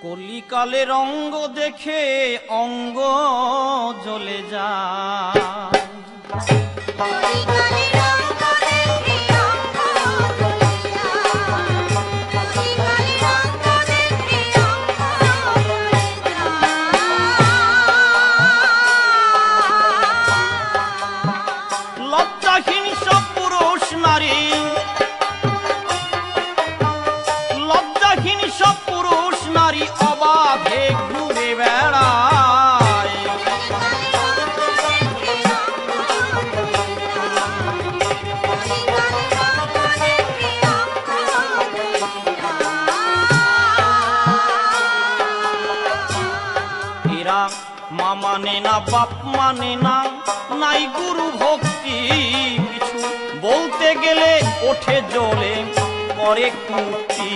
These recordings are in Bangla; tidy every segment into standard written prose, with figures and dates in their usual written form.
কলিকালে রঙ্গ দেখে অঙ্গ জ্বলে যায়, লজ্জাহীন সব পুরুষ নারী, লজ্জাহীন সব পুরুষ নারী অবাধে ঘুরে বেড়ায়। এরা মা মানে না, বাপ মানে না, নাই গুরু ভক্তি কিছু, বলতে গেলে ওঠে জ্বলে করে কুটি।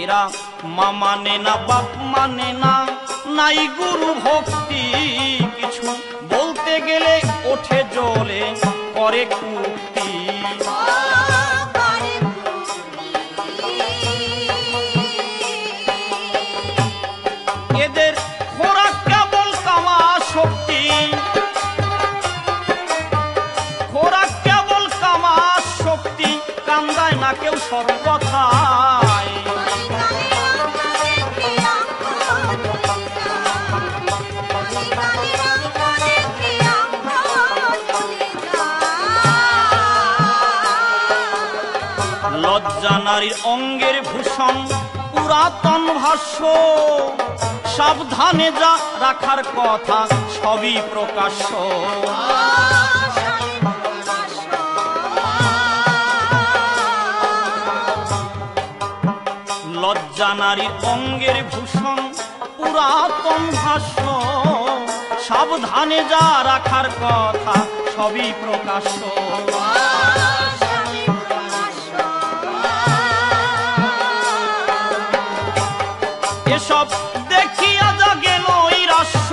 এরা মা মানে না, বাপ মানে না, নাই গুরু ভক্তি কিছু, বলতে গেলে ওঠে জ্বলে করে কুটি। এদের খোরাক কেবল কামা শক্তি, খোরাক কেবল কামা শক্তি, কান্দায় না কেউ সর্বথায়। লজ্জা নারীর অঙ্গের ভূষণ পুরাতন ভাষ্য, সাবধানে যা রাখার কথা সবই প্রকাশ্য। লজ্জা নারীর অঙ্গের ভূষণ পুরাতন ভাষ্য, সাবধানে যা রাখার কথা সবই প্রকাশ্য। এসব দেখিয়া জাগে নৈরাশ্য,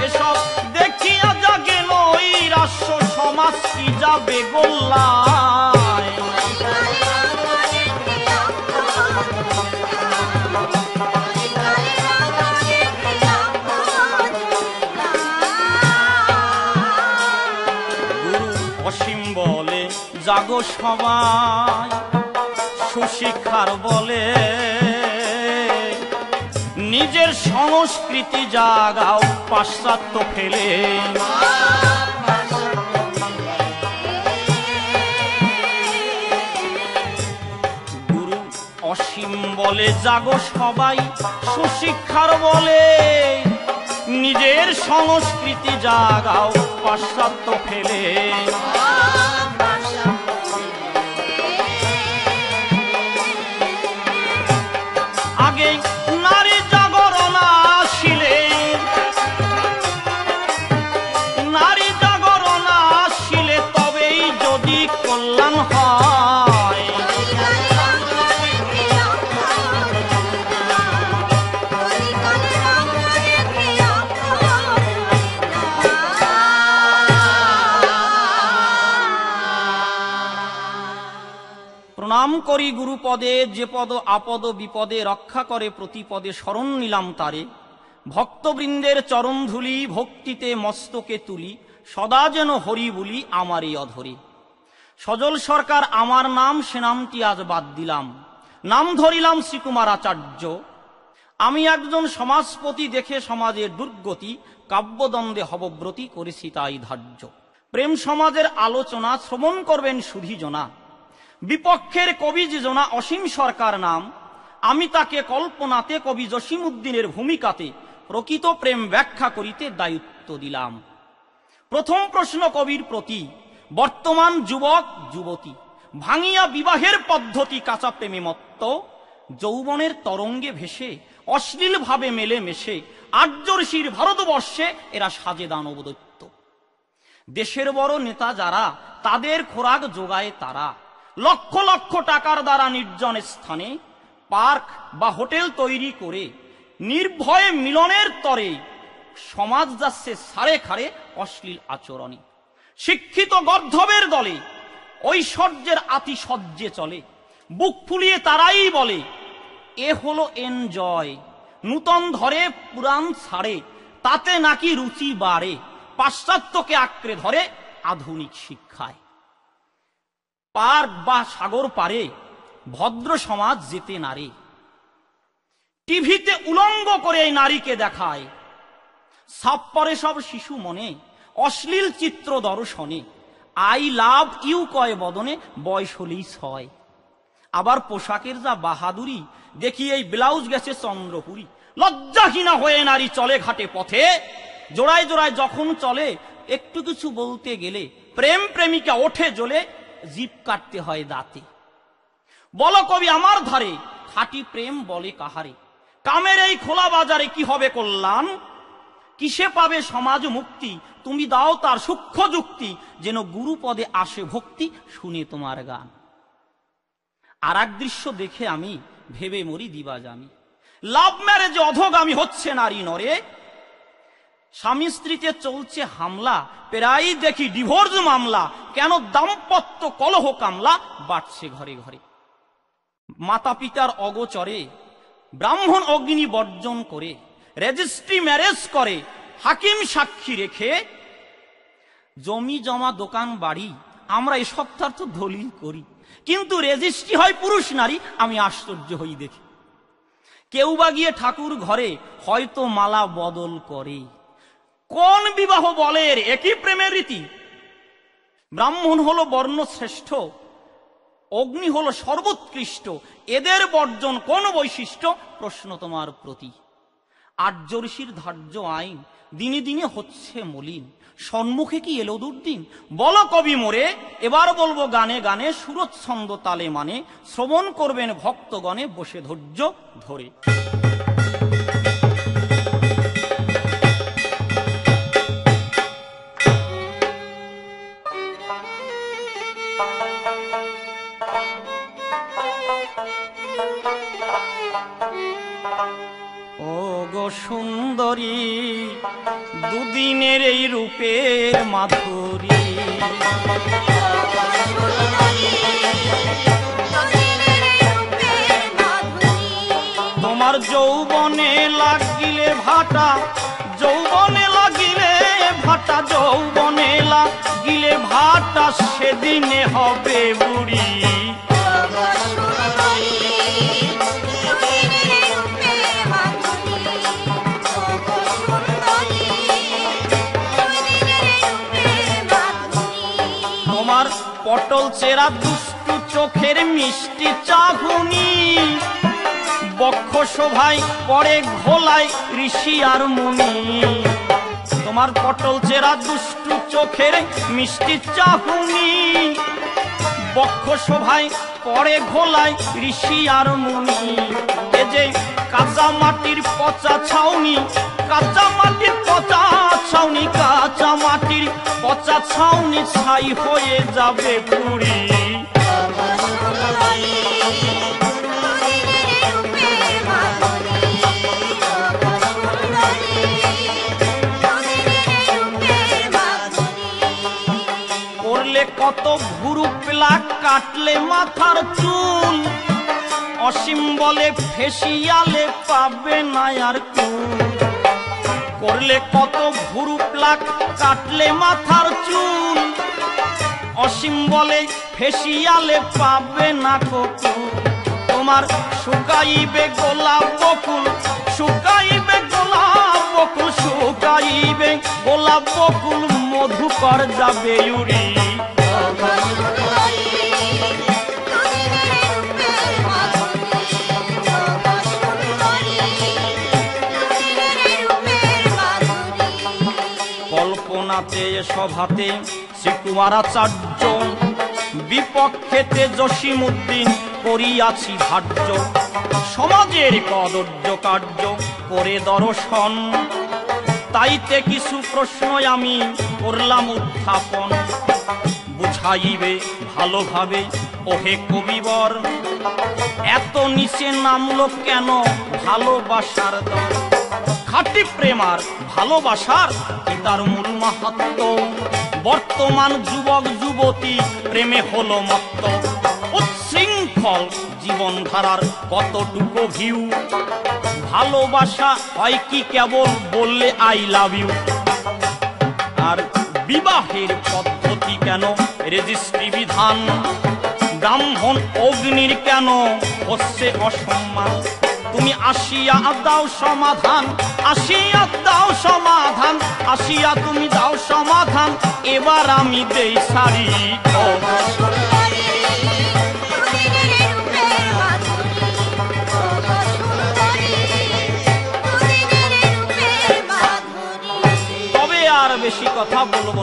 এসব দেখিয়া জাগে নৈরাশ্য, সমাজ কি যাবে গোল্লায়। গুরু অসীম বলে জাগো সবাই, সুশিক্ষার বলে নিজের সংস্কৃতি জাগাও পাশ্চাত্য ফেলে। গুরু অসীম বলে জাগো সবাই, সুশিক্ষার বলে নিজের সংস্কৃতি জাগাও পাশ্চাত্য ফেলে। আগে নারী জাগরণ আসিলে, নারী জাগরণ আসিলে তবেই যদি কল্যাণ হয়। প্রণাম করি গুরুপদে, যে পদ আপদ বিপদে রক্ষা করে প্রতিপদে শরণ নিলাম তারে। ভক্তবৃন্দের চরণ ধুলি ভক্তিতে মস্তকে তুলি, সদা যেন হরি বলি আমারই অধরে। সজল সরকার আমার নাম, সে নামটি আজ বাদ দিলাম, নাম ধরিলাম শ্রীকুমার আচার্য। আমি একজন সমাজপতি দেখে সমাজের দুর্গতি, কাব্যদ্বন্দ্বে হবব্রতী করেছি তাই ধার্য। প্রেম সমাজের আলোচনা শ্রবণ করবেন সুধীজনা, বিপক্ষের কবি যে জনা অসীম সরকার নাম, আমি তাকে কল্পনাতে কবি জসিমউদ্দিনের ভূমিকাতে প্রকৃত প্রেম ব্যাখ্যা করিতে দায়িত্ব দিলাম। প্রথম প্রশ্ন কবির প্রতি, বর্তমান যুবক যুবতী ভাঙিয়া বিবাহের পদ্ধতি কাঁচা প্রেমে মত্ত, যৌবনের তরঙ্গে ভেসে অশ্লীল ভাবে মেলে মেশে, আর্যঋষির ভারতবর্ষে এরা সাজে দানব দৈত্য। দেশের বড় নেতা যারা, তাদের খোরাক যোগায় তারা, লক্ষ লক্ষ টাকার দ্বারা নির্জন স্থানে পার্ক বা হোটেল তৈরি করে নির্ভয়ে মিলনের তরে সমাজ যাচ্ছে সারে খারে অশ্লীল আচরণে। শিক্ষিত গর্ধবের দলে ঐশ্বর্যের আতিশয্যে চলে, বুক ফুলিয়ে তারাই বলে এ হলো এনজয়, নূতন ধরে পুরাণ ছাড়ে, তাতে নাকি রুচি বাড়ে, পাশ্চাত্যকে আঁকড়ে ধরে আধুনিক শিক্ষায়। পার্ক বা সাগর পারে ভদ্র সমাজ যেতে নারে, টিভিতে উলঙ্গ করে এই নারীকে দেখায়, সাপ পরে সব শিশু মনে অশ্লীল চিত্র দর্শনে, আই লাভ ইউ কয় বদনে বয়স হলেই ছয়। আবার পোশাকের যা বাহাদুরি দেখি এই ব্লাউজ গেছে চন্দ্রপুরী, লজ্জাহীনা হয়ে নারী চলে ঘাটে পথে, জোড়ায় জোড়ায় যখন চলে একটু কিছু বলতে গেলে প্রেম প্রেমিকা ওঠে জ্বলে, জিভ কাটতে হয় দাঁতে। বলো কবি আমার ধারে খাঁটি প্রেম বলে কাহারে, কামের এই খোলা বাজারে কি হবে কল্যাণ, কিসে পাবে সমাজ মুক্তি, তুমি দাও তার সূক্ষ্ম যুক্তি, যেন গুরু পদে আসে ভক্তি, শুনে তোমার গান। আর এক দৃশ্য দেখে আমি ভেবে মরি দিবাজামি, লাভ ম্যারেজে অধগামী হচ্ছে নারী নরে, স্বামী স্ত্রীতে চলছে হামলা, প্রায়ই দেখি ডিভোর্স মামলা, কেন দাম্পত্য কলহ কামলা বাড়ছে ঘরে ঘরে। মাতা পিতার অগোচরে ব্রাহ্মণ অগ্নি বর্জন করে রেজিস্ট্রি ম্যারেজ করে হাকিম সাক্ষী রেখে, জমি জমা দোকান বাড়ি আমরা এসব তার তো দলিল করি, কিন্তু রেজিস্ট্রি হয় পুরুষ নারী, আমি আশ্চর্য হই দেখি। কেউ বা গিয়ে ঠাকুর ঘরে হয়তো মালা বদল করে, কোন বিবাহ বলের একই প্রেমের রীতি। ব্রাহ্মণ হলো বর্ণ শ্রেষ্ঠ, অগ্নি হলো সর্বোৎকৃষ্ট, এদের বর্জন কোন বৈশিষ্ট্য, প্রশ্ন তোমার প্রতি। আর্য ঋষির ধার্য আইন দিনে দিনে হচ্ছে মলিন, সম্মুখে কি এলো দুর্দিন, বলো কবি মোরে এবার বলবো গানে গানে, সুরত ছন্দ তালে মানে, শ্রবণ করবেন ভক্তগণে বসে ধৈর্য ধরে। ও গো সুন্দরী, দুদিনের এই রূপের মাধুরী, তোমার যৌবনে লাগিলে ভাটা, যৌবনে লাগিলে ভাটা, যৌবনে লাগিলে ভাটা, সেদিনে হবে বুড়ি। তোমার পটল চেরা দুষ্টু চোখের মিষ্টি চাহনি, বক্ষ শোভায় পরে ঘোলায় ঋষি আর মুনি। তোমার পটল চেরা দুষ্টু চোখের মিষ্টি চাহনি, বক্ষ শোভায় পরে ঘোলায় ঋষি আর মুনি। এ যে কাঁচা মাটির পচা ছাউনি, কাঁচা মাটির পচা ছাউনি, কাঁচা মাটির পচা ছাউনি ছাই হয়ে যাবে পুরি। করলে কত ভুরু প্লাক, কাটলে মাথার চুল, অসীম বলে ফেসিয়ালে পাবে না আর কুল। করলে কত ভুরু প্লাক, কাটলে মাথার চুল, অসীম বলে ফেসিয়ালে পাবে না কুল। তোমার শুকাইবে গোলাপ বকুল, শুকাইবে গোলাপ বকুল, শুকাইবে গোলাপ বকুল, মধুকর যাবে উড়ি। কল্পনাতে সভাতে শ্রীকুমারাচার্য, বিপক্ষেতে জসীমউদ্দিন করিয়াছি ধার্য। সমাজের কদর্য কার্য করে দর্শন, তাইতে কিছু প্রশ্ন আমি করলাম উত্থাপন। বুঝাইবে ভালোভাবে ওহে কবিবর এত নিচে নামলো কেন ভালোবাসার দর? খাঁটি প্রেম আর ভালোবাসার কি তার মূল মাহাত্ম্য? বর্তমান যুবক যুবতী প্রেমে হলো মত্ত, উচ্ছৃঙ্খল জীবনধারার কতটুকু ভিউ? ভালোবাসা হয় কি কেবল বললে আই লাভ ইউ? আর বিবাহের পদ্ধতি কেন রেজিস্ট্রি বিধান? ব্রাহ্মণ অগ্নির কেন হচ্ছে অসম্মান? তুমি আসিয়া দাও সমাধান, আসিয়া দাও সমাধান, আসিয়া তুমি দাও সমাধান, এবার আমি দেই সারি। আর বেশি কথা বলবো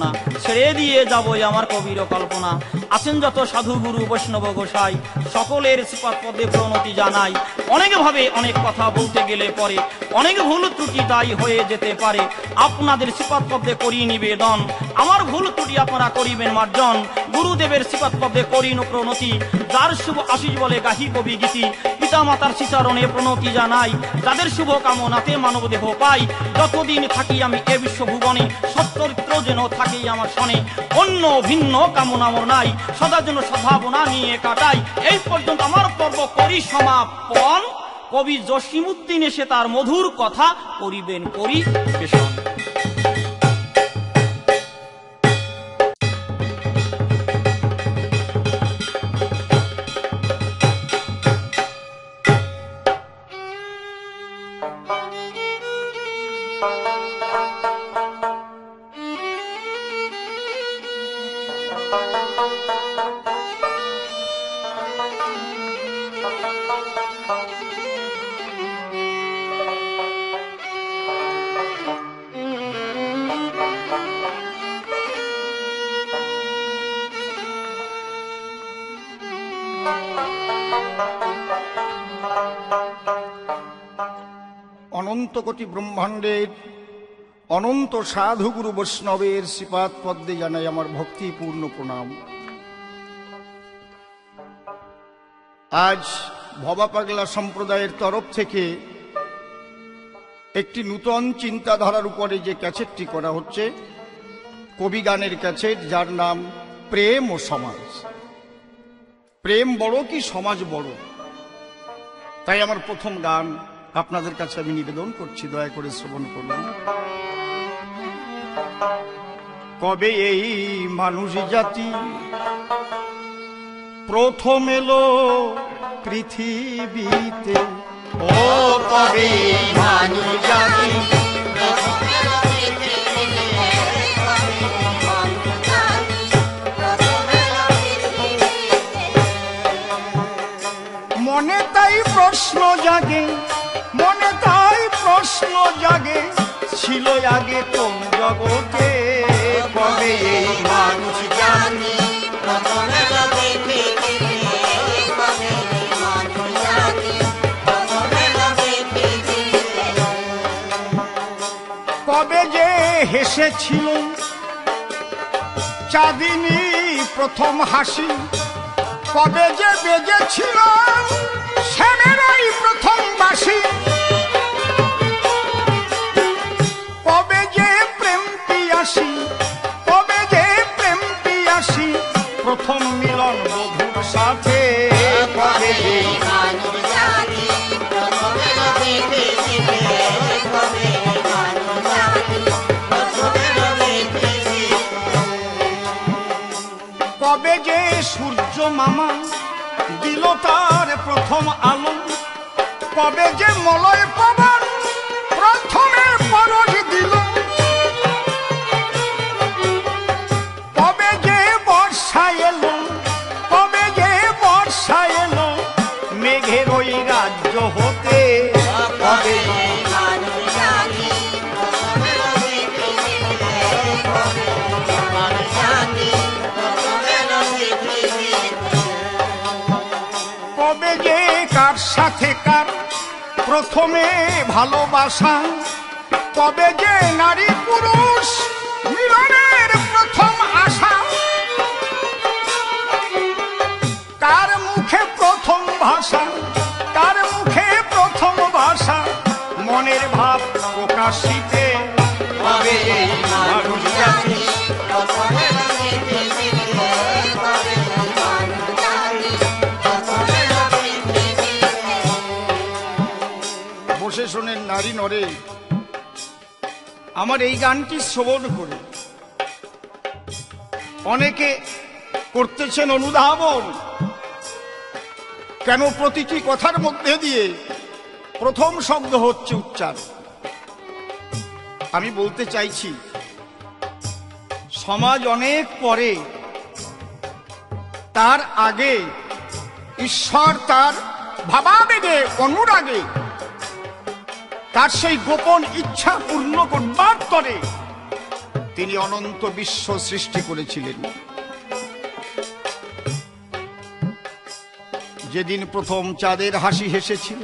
না, ছেড়ে দিয়ে যাবো আমার কবির কল্পনা। আছেন যত সাধু গুরু বৈষ্ণব গোসাই, সকলের সিফাত পদে প্রণতি জানাই। অনেক ভাবে অনেক কথা বলতে গেলে পরে অনেক ভুল ত্রুটি তাই হয়ে যেতে পারে। আপনাদের সিফাত পদে করি নিবেদন, আমার ভুল ত্রুটি আপনারা করিবেন মার্জন। গুরুদেবের সিফাত পদে করি প্রণতি, যার শুভ আশিস বলে গাহি কবি গীতি। পিতা মাতার শ্রীচরণে প্রণতি জানাই, যাদের শুভ কামনাতে মানব দেহ পাই। যতদিন থাকি আমি এ বিশ্বভুবনে, সচ্চরিত্র যেন থাকি আমার শনে। অন্য ভিন্ন কামনা মোর নাই, সদা যেন সদ্ভাবনা নিয়ে কাটাই। এই পর্যন্ত আমার পর্ব করি সমাপন। কবি জসিমউদ্দিন এসে তার মধুর কথা করিবেন পরিবেশন। অনন্ত কোটি ব্রহ্মাণ্ডের অনন্ত সাধু গুরু বৈষ্ণবের শ্রীপাদ পদ্মে জানাই আমার ভক্তিপূর্ণ প্রণাম। আজ ভবা পাগলা সম্প্রদায়ের তরফ থেকে একটি নূতন চিন্তাধারার উপরে যে ক্যাসেটটি করা হচ্ছে, কবি গানের ক্যাসেট, যার নাম প্রেম ও সমাজ। প্রেম বড় কি সমাজ বড়? তাই আমার প্রথম গান আপনাদের কাছে আমি নিবেদন করছি, দয়া করে শ্রবণ করুন। কবে এই মানুষ জাতি প্রথম এলো পৃথিবীতে, ও কবে মানুষ জাতি মনে তাই প্রশ্ন জাগে, মনে তাই প্রশ্ন জাগে, ছিল আগে কোন জগতে? কবে এই মানুষ জাতি কবে যে হেসেছিল চাঁদিনী প্রথম হাসি, কবে যে বেজেছিল শ্যামেরই প্রথম বাঁশি, কবে যে প্রেম পিয়াসী, কবে যে প্রেম পিয়াসী প্রথম মিলন বধুর সাথে। কবে কবে যে সূর্য মামা দিল তার প্রথম আলো, কবে যে মলয় পবন প্রথমে পরশ দিল, কবে যে বর্ষা এলো, কবে যে বর্ষা এলো মেঘের ওই রাজ্য হতে। কবে কবে যে কার সাথে কার প্রথমে ভালোবাসা, কবে যে নারী পুরুষ মিলনের প্রথম আশা, মুখে প্রথম ভাষা, কার মুখে প্রথম ভাষা, মনের ভাব প্রকাশিতে হবে এই মানুষ জাতি। বসে শোনেন নারী নরে, আমার এই গানটি শ্রবণ করে অনেকে করতেছেন অনুধাবন, কেন প্রতিটি কথার মধ্যে দিয়ে প্রথম শব্দ হচ্ছে উচ্চার। আমি বলতে চাইছি সমাজ অনেক পরে, তার আগে ঈশ্বর তার ভাবাবেগে অনুরাগে তার সেই গোপন ইচ্ছা পূর্ণ করবার তরে তিনি অনন্ত বিশ্ব সৃষ্টি করেছিলেন। যেদিন প্রথম চাঁদের হাসি হেসেছিল,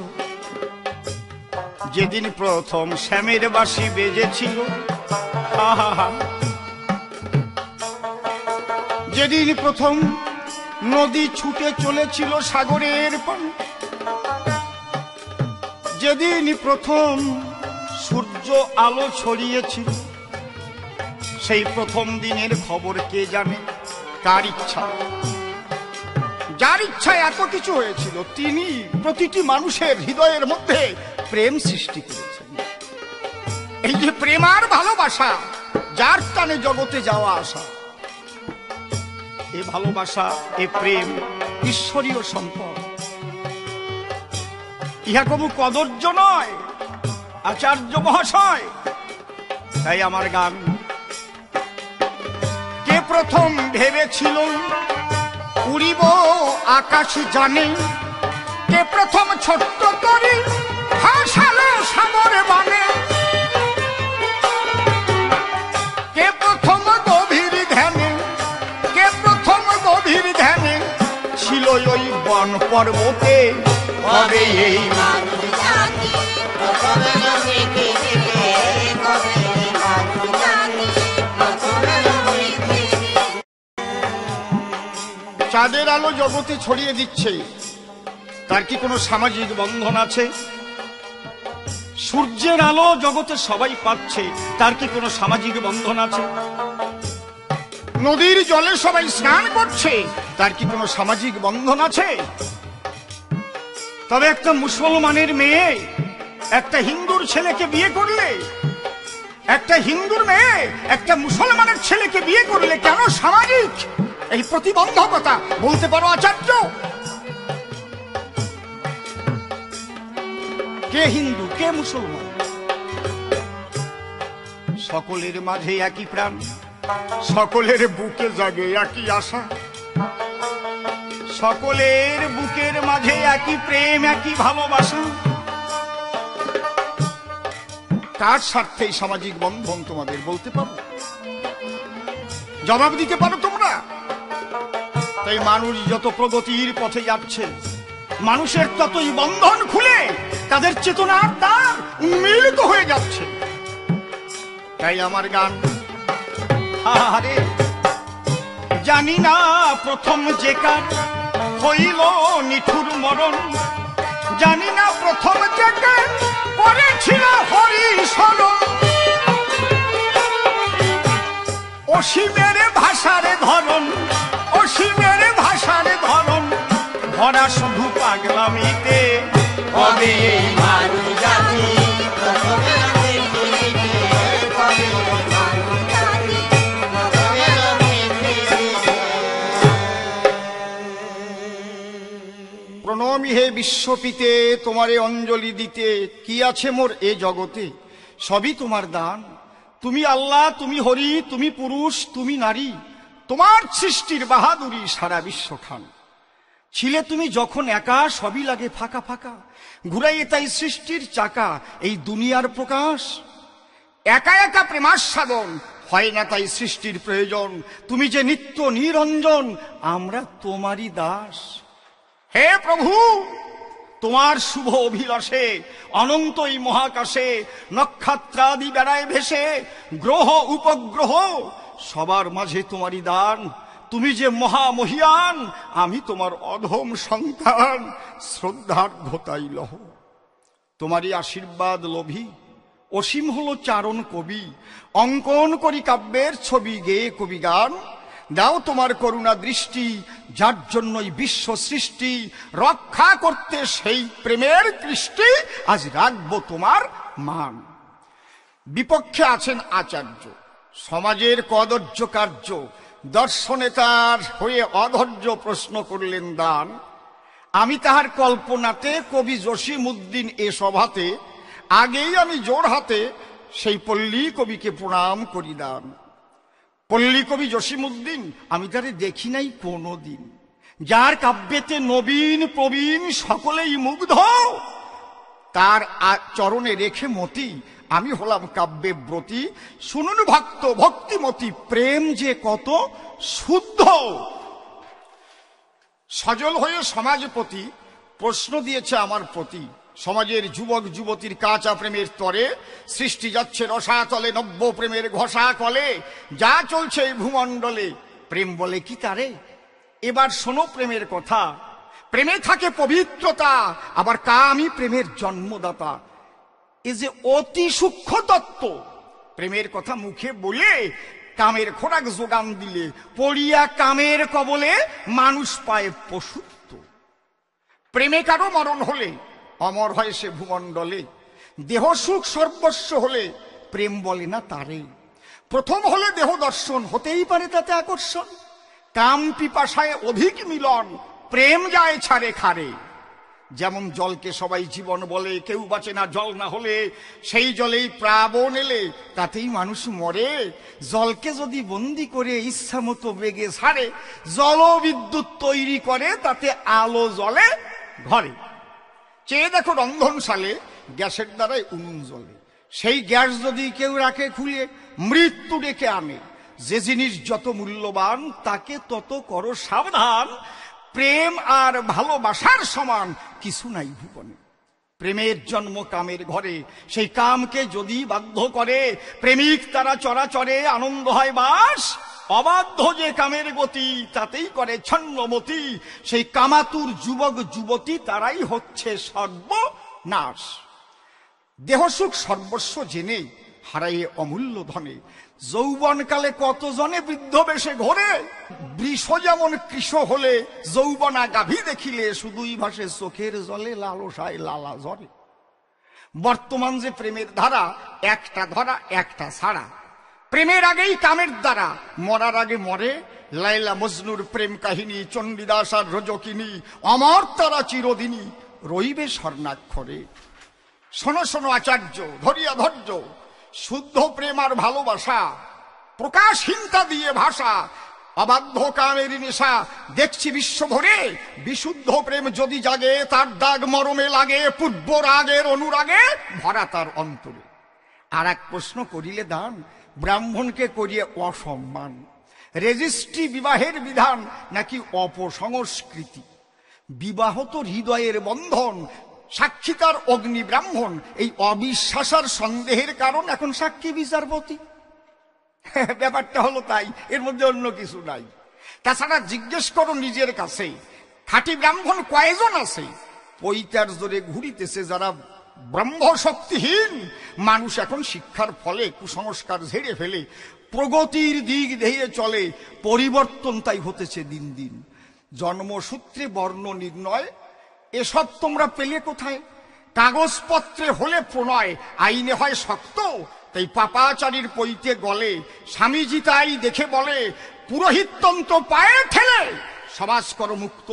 যেদিন প্রথম শ্যামের বাঁশি বেজেছিল, যেদিন প্রথম নদী ছুটে চলেছিল সাগরের পানে, যেদিন প্রথম সূর্য আলো ছড়িয়েছিল, সেই প্রথম দিনের খবর কে জানে? কার ইচ্ছা? যার ইচ্ছায় এত কিছু হয়েছিল, তিনি প্রতিটি মানুষের হৃদয়ের মধ্যে প্রেম সৃষ্টি করেছেন। এই যে প্রেম আর ভালোবাসা, যার টানে জগতে যাওয়া আসা, এ ভালোবাসা, এ প্রেম ঈশ্বরীয় সম্পদ। ইহা কবু কদর্য নয়, আচার্য মহাশয়। তাই আমার গান, কে প্রথম ভেবেছিল উড়িব আকাশ জানে, কে প্রথম ছোট্ট করি ভাসালো সাগর বানে, কে প্রথম গভীর ধ্যানে, কে প্রথম গভীর ধ্যানে ছিল ওই বন পর্বতে হবে এই মানুষ জাতি। চাঁদের আলো জগতে ছড়িয়ে দিচ্ছে, তার কি কোনো সামাজিক বন্ধন আছে? সূর্যের আলো জগতে সবাই পাচ্ছে, তার কি কোনো সামাজিক বন্ধন আছে? নদীর জলে সবাই স্নান করছে, তার কি কোনো সামাজিক বন্ধন আছে? তবে একটা মুসলমানের মেয়ে একটা হিন্দুর ছেলেকে বিয়ে করলে, একটা হিন্দুর মেয়ে একটা মুসলমানের ছেলেকে বিয়ে করলে কেন সামাজিক এই প্রতিবন্ধকতা? বলতে পারো আচার্য? কে হিন্দু, কে মুসলমান? সকলের মাঝে একই প্রাণ, সকলের বুকে জাগে একই আশা, সকলের বুকের মাঝে একই প্রেম, একই ভালোবাসা। কার স্বার্থে এই সামাজিক বন্ধন তোমাদের? বলতে পারো? জবাব দিতে পারো তোমরা? তাই মানুষ যত প্রগতির পথে যাচ্ছে, মানুষের ততই বন্ধন খুলে তাদের চেতনার দ্বার উন্মীলিত হয়ে যাচ্ছে। তাই আমার গান, আরে জানি না প্রথম যে কার হইল নিঠুর মরণ, জানি না প্রথম যে কার পড়েছিল হরি শরণ, অসীমের ভাষার ধরন, অসীমের ভাষার ধরন ভরা শুধু পাগলামিতে হবে এই মানুষ জাতি। প্রণামী হে বিশ্বপিতে, তোমারে অঞ্জলি দিতে কি আছে মোর এ জগতে? সবই তোমার দান। তুমি আল্লাহ, তুমি হরি, তুমি পুরুষ, তুমি নারী, তোমার সৃষ্টির বাহাদুরি সারা বিশ্ব খান। ছিলে তুমি যখন একা, সবই লাগে ফাঁকা ফাঁকা, ঘুরাইয়ে তাই সৃষ্টির চাকা এই দুনিয়ার প্রকাশ। একা একা প্রেমাস্বাদন হয় না, তাই সৃষ্টির প্রয়োজন। তুমি যে নিত্য নিরঞ্জন, আমরা তোমারই দাস। হে প্রভু, তোমার শুভ অভিলাষে অনন্ত এই মহাকাশে নক্ষত্রাদি বেড়ায় ভেসে, গ্রহ উপগ্রহ সবার মাঝে তোমারই দান। তুমি যে মহামহিয়ান, আমি তোমার অধম সন্তান, শ্রদ্ধার্ঘতাই লহ। তোমারই আশীর্বাদ লোভী অসীম হলো চারণ কবি, অঙ্কন করি কাব্যের ছবি গেয়ে কবি গান। দাও তোমার করুণা দৃষ্টি, যার জন্যই বিশ্ব সৃষ্টি, রক্ষা করতে সেই প্রেমের কৃষ্টি, আজ রাখবো তোমার মান। বিপক্ষে আছেন আচার্য, সমাজের কদর্য কার্য, দর্শনেতার হয়ে অধৈর্য প্রশ্ন করলেন দান। আমি তাহার কল্পনাতে কবি জসিমউদ্দিন এ সভাতে, আগেই আমি জোর হাতে সেই পল্লী কবিকে প্রণাম করি দান। পল্লী কবি জসিমউদ্দিন আমি তারে দেখি নাই কোনোদিন, যার কাব্যেতে নবীন প্রবীণ সকলেই মুগ্ধ, তার চরণে রেখে মতি আমি হলাম কাব্যে ব্রতী। শুনুন ভক্ত ভক্তিমতি, প্রেম যে কত শুদ্ধ। সজল হয়ে সমাজপতি প্রশ্ন দিয়েছে আমার প্রতি, সমাজের যুবক যুবতীর কাঁচা প্রেমের তরে সৃষ্টি যাচ্ছে রসাতলে, নব্য প্রেমের ঘষা কলে, যা চলছে এই ভূমণ্ডলে, প্রেম বলে কি তারে? এবার শোনো প্রেমের কথা। প্রেমে থাকে পবিত্রতা, আবার কামই প্রেমের জন্মদাতা। এ যে অতি সূক্ষ্ম তত্ত্ব, প্রেমের কথা মুখে বলে কামের খোরাক যোগান দিলে, পড়িয়া কামের কবলে মানুষ পায় পশুত্ব। প্রেমে কারো মরণ হলে অমর হয় সে ভূমণ্ডলে, দেহ সুখ সর্বস্ব হলে প্রেম বলে না তারে। প্রথম হলে দেহ দর্শন, হতেই পারে তাতে আকর্ষণ, কাম পিপাসায় অধিক মিলন, প্রেম যায় ছাড়ে খারে। যেমন জলকে সবাই জীবন বলে, কেউ বাঁচে না জল না হলে, সেই জলেই প্লাবন এলে তাতেই মানুষ মরে। জলকে যদি বন্দি করে ইচ্ছা মতো বেগে ছাড়ে, জলবিদ্যুৎ তৈরি করে তাতে আলো জ্বলে ঘরে। চেয়ে দেখো রন্ধনশালে গ্যাসের দ্বারাই উনুন জ্বলে, সেই গ্যাস যদি কেউ রাখে খুলে, মৃত্যু ডেকে আনে। যে জিনিস যত মূল্যবান তাকে তত করো সাবধান, প্রেম আর ভালোবাসার সমান কিছু নাই ভুবনে। প্রেমের জন্ম কামের ঘরে, সেই কামকে যদি বাধ্য করে, প্রেমিক তারা চরাচরে আনন্দ হয় বাস। অবাধ্য যে কামের গতি, তাতেই করে ছন্নমতি, সেই কামাতুর যুবক যুবতী তারাই হচ্ছে সর্বনাশ। দেহসুখ সর্বস্ব জেনে হারাইয়ে অমূল্য ধনে, যৌবনকালে কতজনে বৃদ্ধ বেশে ঘোরে। বৃষ যেমন কৃষ হলে যৌবনা গাভী দেখিলে, শুধুই ভাসে চোখের জলে লালসায় লালা জ্বরে। বর্তমান যে প্রেমের ধারা, একটা ধরা একটা ছাড়া, প্রেমের আগেই কামের দ্বারা, মরার আগে মরে। লাইলা মজনুর প্রেম কাহিনী, চণ্ডীদাস আর রজকিনী, অমর তারা চিরদিনই রইবে স্বর্ণাক্ষরে। শোনো শোনো আচার্য, ধরিয়া ধৈর্য, শুদ্ধ প্রেম আর ভালোবাসা, প্রকাশহীনতা দিয়ে ভাষা, অবাধ্য কামের নেশা দেখছি বিশ্ব ভরে। বিশুদ্ধ প্রেম যদি জাগে, তার দাগ মরমে লাগে, পূর্ব রাগের অনুরাগে ভরা তার অন্তরে। আর এক প্রশ্ন করিলে দান, ব্রাহ্মণকে করিয়ে অসম্মান, রেজিস্ট্রি বিবাহের বিধান নাকি অপসংস্কৃতি? বিবাহ তো হৃদয়ের বন্ধন, সাক্ষী তার অগ্নি ব্রাহ্মণ। এই অবিশ্বাস আর সন্দেহের কারণ এখন সাক্ষী বিচারপতি। ব্যাপারটা হলো তাই, এর মধ্যে অন্য কিছু নাই। তাছাড়া জিজ্ঞেস করো নিজের কাছে, খাঁটি ব্রাহ্মণ কয়জন আছে? পৈতার জোরে ঘুরিতেছে যারা ব্রহ্ম শক্তিহীন। মানুষ এখন শিক্ষার ফলে কুসংস্কার ঝেড়ে ফেলে, প্রগতির দিক ধেয়ে চলে, পরিবর্তন তাই হতেছে দিন দিন। জন্মসূত্রে বর্ণ নির্ণয় এসব তোমরা পেলে কোথায়? কাগজপত্রে হলে প্রণয়, আইনে হয় শক্ত, তাই পাপাচারীর পৈতে গলে। স্বামীজি তাই দেখে বলে, পুরোহিততন্ত্র পায়ে ঠেলে সমাজ কর মুক্ত।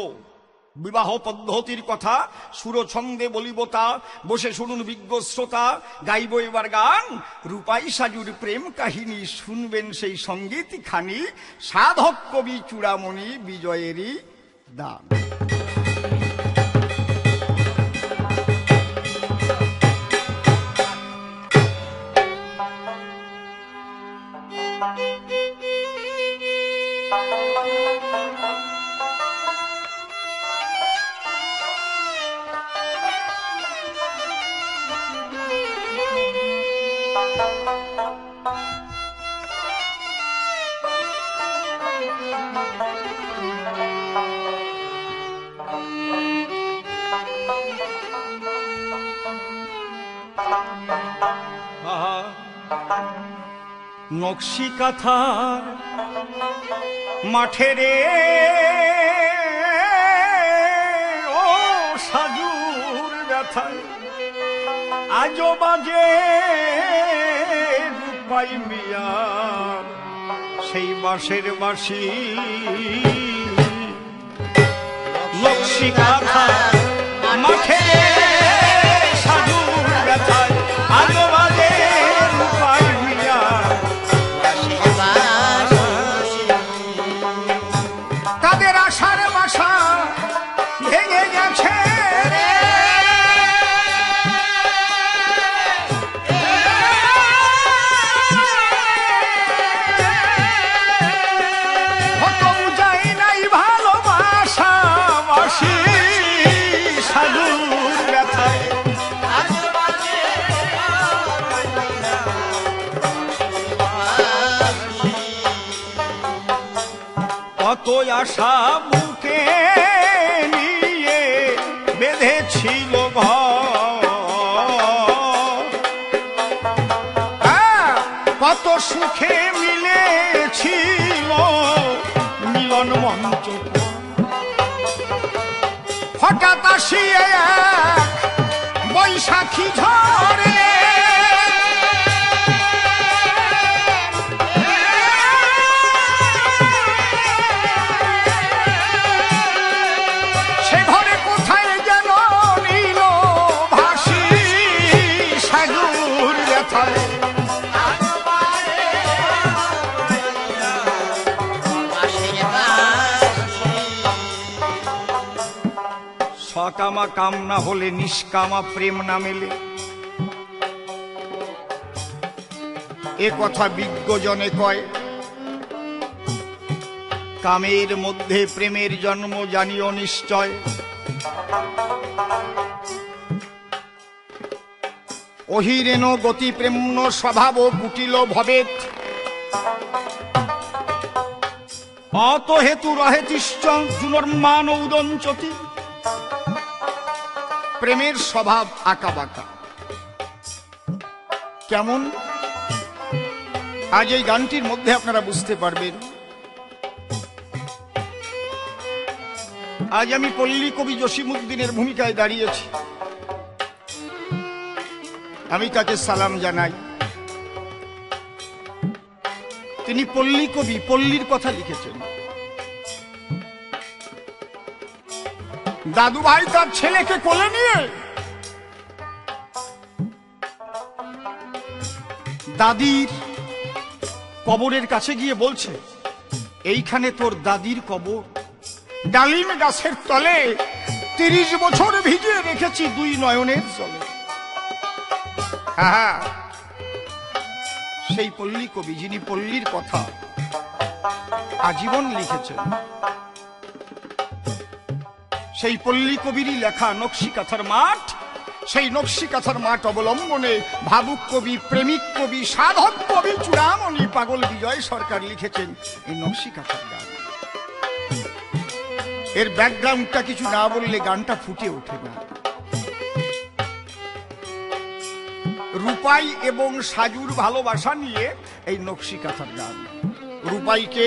বিবাহ পদ্ধতির কথা সুরছন্দে বলিব তা, বসে শুনুন বিজ্ঞ শ্রোতা। গাইব এবার গান, রূপাই সাজুর প্রেম কাহিনী, শুনবেন সেই সঙ্গীত খানি, সাধক কবি চূড়ামণি বিজয়েরই দান। নকশি কাঁথার মাঠে রে ও সাজুর ব্যথায় আজো বাজে রূপাই মিয়া সেই বাঁশের বাঁশি নকশি কাঁথার মাঠে সাজুর ব্যথায় আজো বাজে রূপাই মিয়া তাদের আশার বাসা ভেঙে গেছে কত আশা বুকে নিয়ে বেঁধেছিল কত সুখে মিলেছিল মিলন মঞ্চ হঠাৎ আসিয়ে এক বৈশাখী ঝড়ে সকামা কাম না হলে নিষ্কামা প্রেম না মেলে, এ কথা বিজ্ঞজনে কয়। কামের মধ্যে প্রেমের জন্ম জানিও নিশ্চয়। অহিরেণ গতি প্রেম্ন স্বভাব কুটিল ভবেত, অত হেতু রহেতিশ্চ জুনর্মান উদঞ্চতি। প্রেমের স্বভাব আঁকা বাঁকা। কেমন? আজ এই গানটির মধ্যে আপনারা বুঝতে পারবেন। আজ আমি পল্লী কবি জসিমউদ্দিনের ভূমিকায় দাঁড়িয়েছি। আমি তাকে সালাম জানাই। তিনি পল্লী কবি, পল্লীর কথা লিখেছেন। দাদু ভাই তার ছেলেকে কোলে নিয়ে দাদির কবরের কাছে গিয়ে বলছে, এইখানে তোর দাদির কবর। ডালিম গাছের তলে 30 বছর ভিজিয়ে রেখেছি দুই নয়নের জলে। হ্যাঁ, সেই পল্লী কবি যিনি পল্লীর কথা আজীবন লিখেছেন। সেই পল্লী কবিরই লেখা নকশি কাঁথার মাঠ। সেই নকশি কাঁথার মাঠ অবলম্বনে ভাবুক কবি, প্রেমিক কবি, সাধক কবি চূড়ামণি পাগল বিজয় সরকার লিখেছেন এই নকশি কাঁথার গান। এর ব্যাকগ্রাউন্ডটা কিছু না বললে গানটা ফুটে ওঠে না। রূপাই এবং সাজুর ভালোবাসা নিয়ে এই নকশি কাঁথার গান। রূপাইকে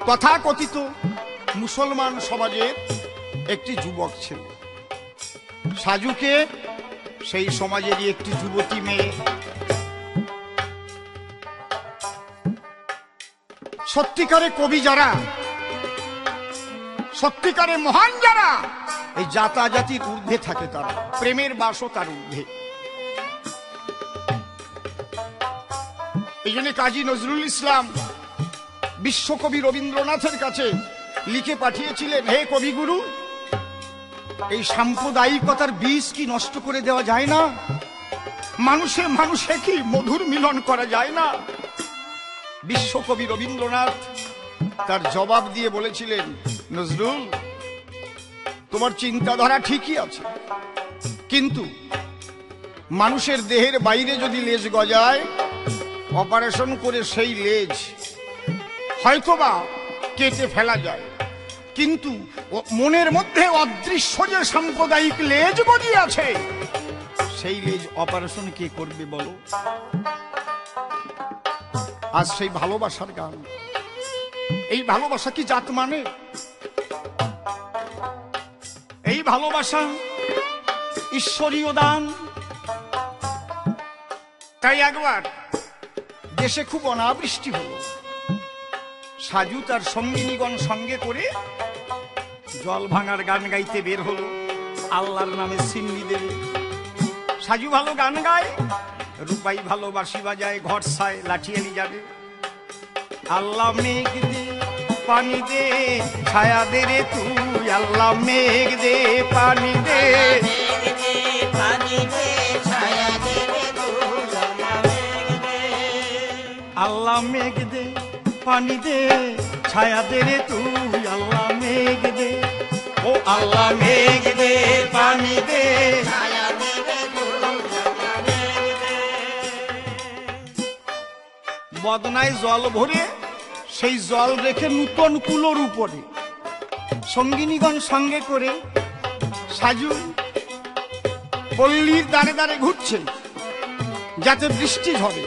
তথাকথিত মুসলমান সমাজের একটি যুবক ছিল, সাজুকে সেই সমাজেরই একটি যুবতী মেয়ে। সত্যিকারে কবি যারা, সত্যিকারে মহান যারা, এই জাতাজাতির ঊর্ধ্বে থাকে তারা, প্রেমের বাসও তার ঊর্ধ্বে। এই জন্য কাজী নজরুল ইসলাম বিশ্বকবি রবীন্দ্রনাথের কাছে লিখে পাঠিয়েছিলেন, হে কবিগুরু, এই সাম্প্রদায়িকতার বীজ কি নষ্ট করে দেওয়া যায় না? মানুষে মানুষে কি মধুর মিলন করা যায় না? বিশ্বকবি রবীন্দ্রনাথ তার জবাব দিয়ে বলেছিলেন, নজরুল, তোমার চিন্তাধারা ঠিকই আছে, কিন্তু মানুষের দেহের বাইরে যদি লেজ গজায়, অপারেশন করে সেই লেজ হয়তোবা কেটে ফেলা যায়, কিন্তু মনের মধ্যে অদৃশ্য যে সাম্প্রদায়িক লেজ গজিয়ে আছে, সেই লেজ অপারেশন কে করবে বলো? আজ সেই ভালোবাসার গান। এই ভালোবাসা কি জাত মানে? এই ভালোবাসা ঈশ্বরীয় দান। তাই একবার দেশে খুব অনাবৃষ্টি হলো। সাজু তার সঙ্গিনীগণ সঙ্গে করে জল ভাঙার গান গাইতে বের হলো, আল্লাহর নামে সিন্নি দেবে। সাজু ভালো গান গায়, রূপাই ভালো বাঁশি বাজায়, ঘর ছায় লাঠিয়ালি যাবে। আল্লাহ মেঘ দে পানি দে ছায়া দে রে তুই, আল্লাহ মেঘ দে পানি দে, আল্লাহ মেঘ দে পানি দে ছায়া দে রে তুই, আল্লাহ মেঘ দে, ও আল্লাহ মেঘ দে পানি দে। বদনায় জল ভরে সেই জল রেখে নূতন কুলোর উপরে সঙ্গিনীগণ সঙ্গে করে সাজু পল্লীর দাঁড়ে দাঁড়ে ঘুরছে যাতে বৃষ্টি ঝরে।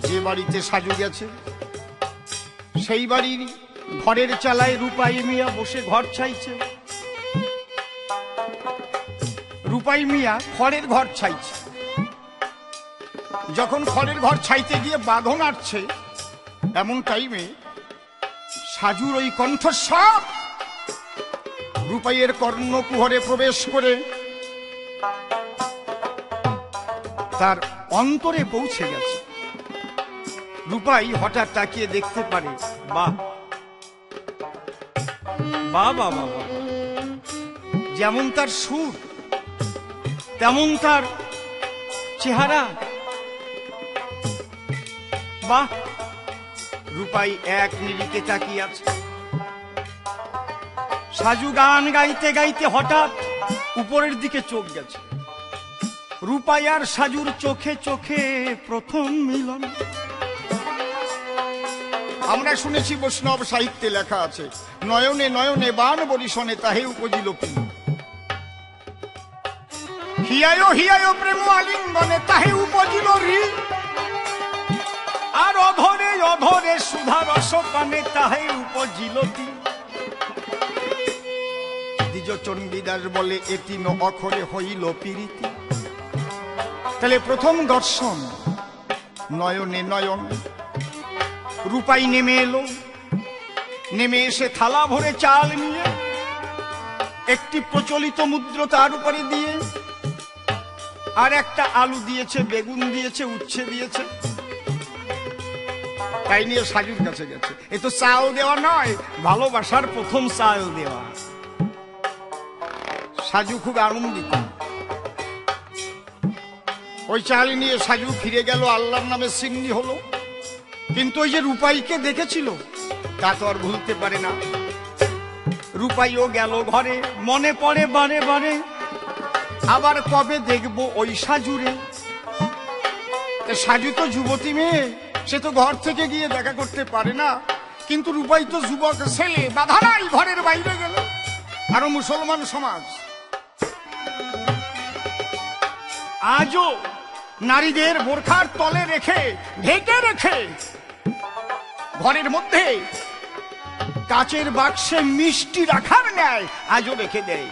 যে বাড়িতে সাজু গেছে সেই বাড়ির ঘরের চালায় রূপাই মিয়া বসে ঘর ছাইছে। রূপাই মিয়া খড়ের ঘর ছাইছে। যখন খড়ের ঘর ছাইতে গিয়ে বাঁধন আটছে, এমন টাইমে সাজুর ওই কণ্ঠস্বর রূপাইয়ের কর্ণকুহরে প্রবেশ করে তার অন্তরে পৌঁছে গেছে। রূপাই হঠাৎ তাকিয়ে দেখতে পারে, বাহ বাহ বাহ বাহ, যেমন তার সুর তেমন তার চেহারা, বাহ। রূপাই এক নিরিখে তাকিয়ে আছে। সাজু গান গাইতে গাইতে হঠাৎ উপরের দিকে চোখ গেছে। রূপাই আর সাজুর চোখে চোখে প্রথম মিলন। আমরা শুনেছি বৈষ্ণব সাহিত্যে লেখা আছে, নয়নে নয়নে বান বরিশনে তাহে উপজিল কি, হিয়ায় হিয়ায় প্রেম আলিঙ্গনে তাহে উপজিল রি, আর অধরে অধরে সুধা রস পানে তাহে উপজিল তি। দ্বিজ চণ্ডীদাস বলে এটি ন অক্ষরে হইল প্রীতি। তাহলে প্রথম দর্শন নয়নে নয়ন। রূপাই নেমে এলো, নেমে এসে থালা ভরে চাল নিয়ে একটি প্রচলিত মুদ্র তার উপরে দিয়ে, আর একটা আলু দিয়েছে, বেগুন দিয়েছে, উচ্ছে দিয়েছে, তাই নিয়ে সাজুর কাছে গেছে। এ তো চাল দেওয়া নয়, ভালোবাসার প্রথম চাল দেওয়া। সাজু খুব আনন্দিত। ওই চাল নিয়ে সাজু ফিরে গেল, আল্লাহর নামে সিন্নি হলো। কিন্তু ওই যে রূপাইকে দেখেছিল তা তো আর ভুলতে পারে না। রূপাইও গেল ঘরে, মনে পড়ে বারে বারে, আবার কবে দেখবো ওই সাজুরে। সাজু তো যুবতী মেয়ে, সে তো ঘর থেকে গিয়ে দেখা করতে পারে না। কিন্তু রূপাই তো যুবক ছেলে, বাধা নাই, ঘরের বাইরে গেল। আরো মুসলমান সমাজ আজও নারীদের বোরখার তলে রেখে ঢেকে রেখে ঘরের মধ্যে কাচের বাক্সে মিষ্টি রাখার ন্যায় আজও রেখে দেয়।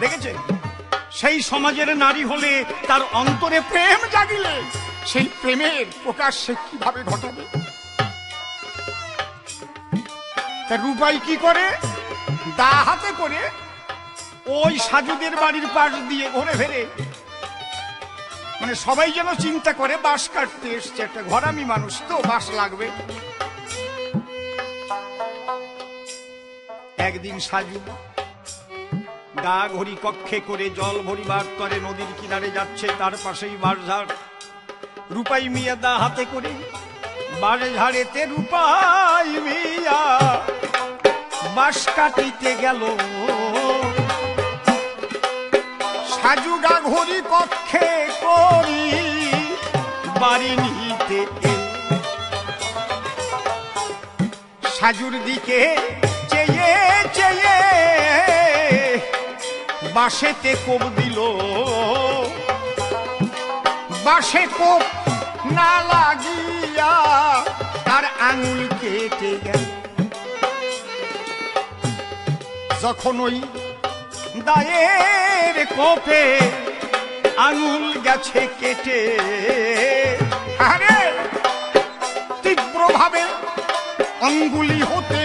দেখেছে? সেই সমাজের নারী হলে তার অন্তরে প্রেম জাগিলে সেই প্রেমের প্রকাশ সে কিভাবে ঘটাবে? তা রূপাই কি করে? দা হাতে করে ওই সাজুদের বাড়ির পাশ দিয়ে ঘুরে ফেরে, মানে সবাই যেন চিন্তা করে বাঁশ কাটতে এসছে, একটা ঘরামি মানুষ তো, বাঁশ লাগবে। একদিন সাজু গা ঘড়ি কক্ষে করে জল ভরিবার তরে নদীর কিনারে যাচ্ছে, তার পাশেই বাঁশঝাড়। রূপাই মিয়া দা হাতে করে বাঁশঝাড়েতে রূপাই মিয়া বাঁশ কাটিতে গেল। সাজু গা ঘড়ি কক্ষে করি বাড়ি নিতে এল। সাজুর দিকে চেয়ে চেয়ে বাঁশেতে কোপ দিল। বাঁশে কোপ না লাগিয়া তার আঙুল কেটে গেল। যখন ওই দায়ের কোপে আঙুল গেছে কেটে, আরে তীব্রভাবে আঙ্গুলি হতে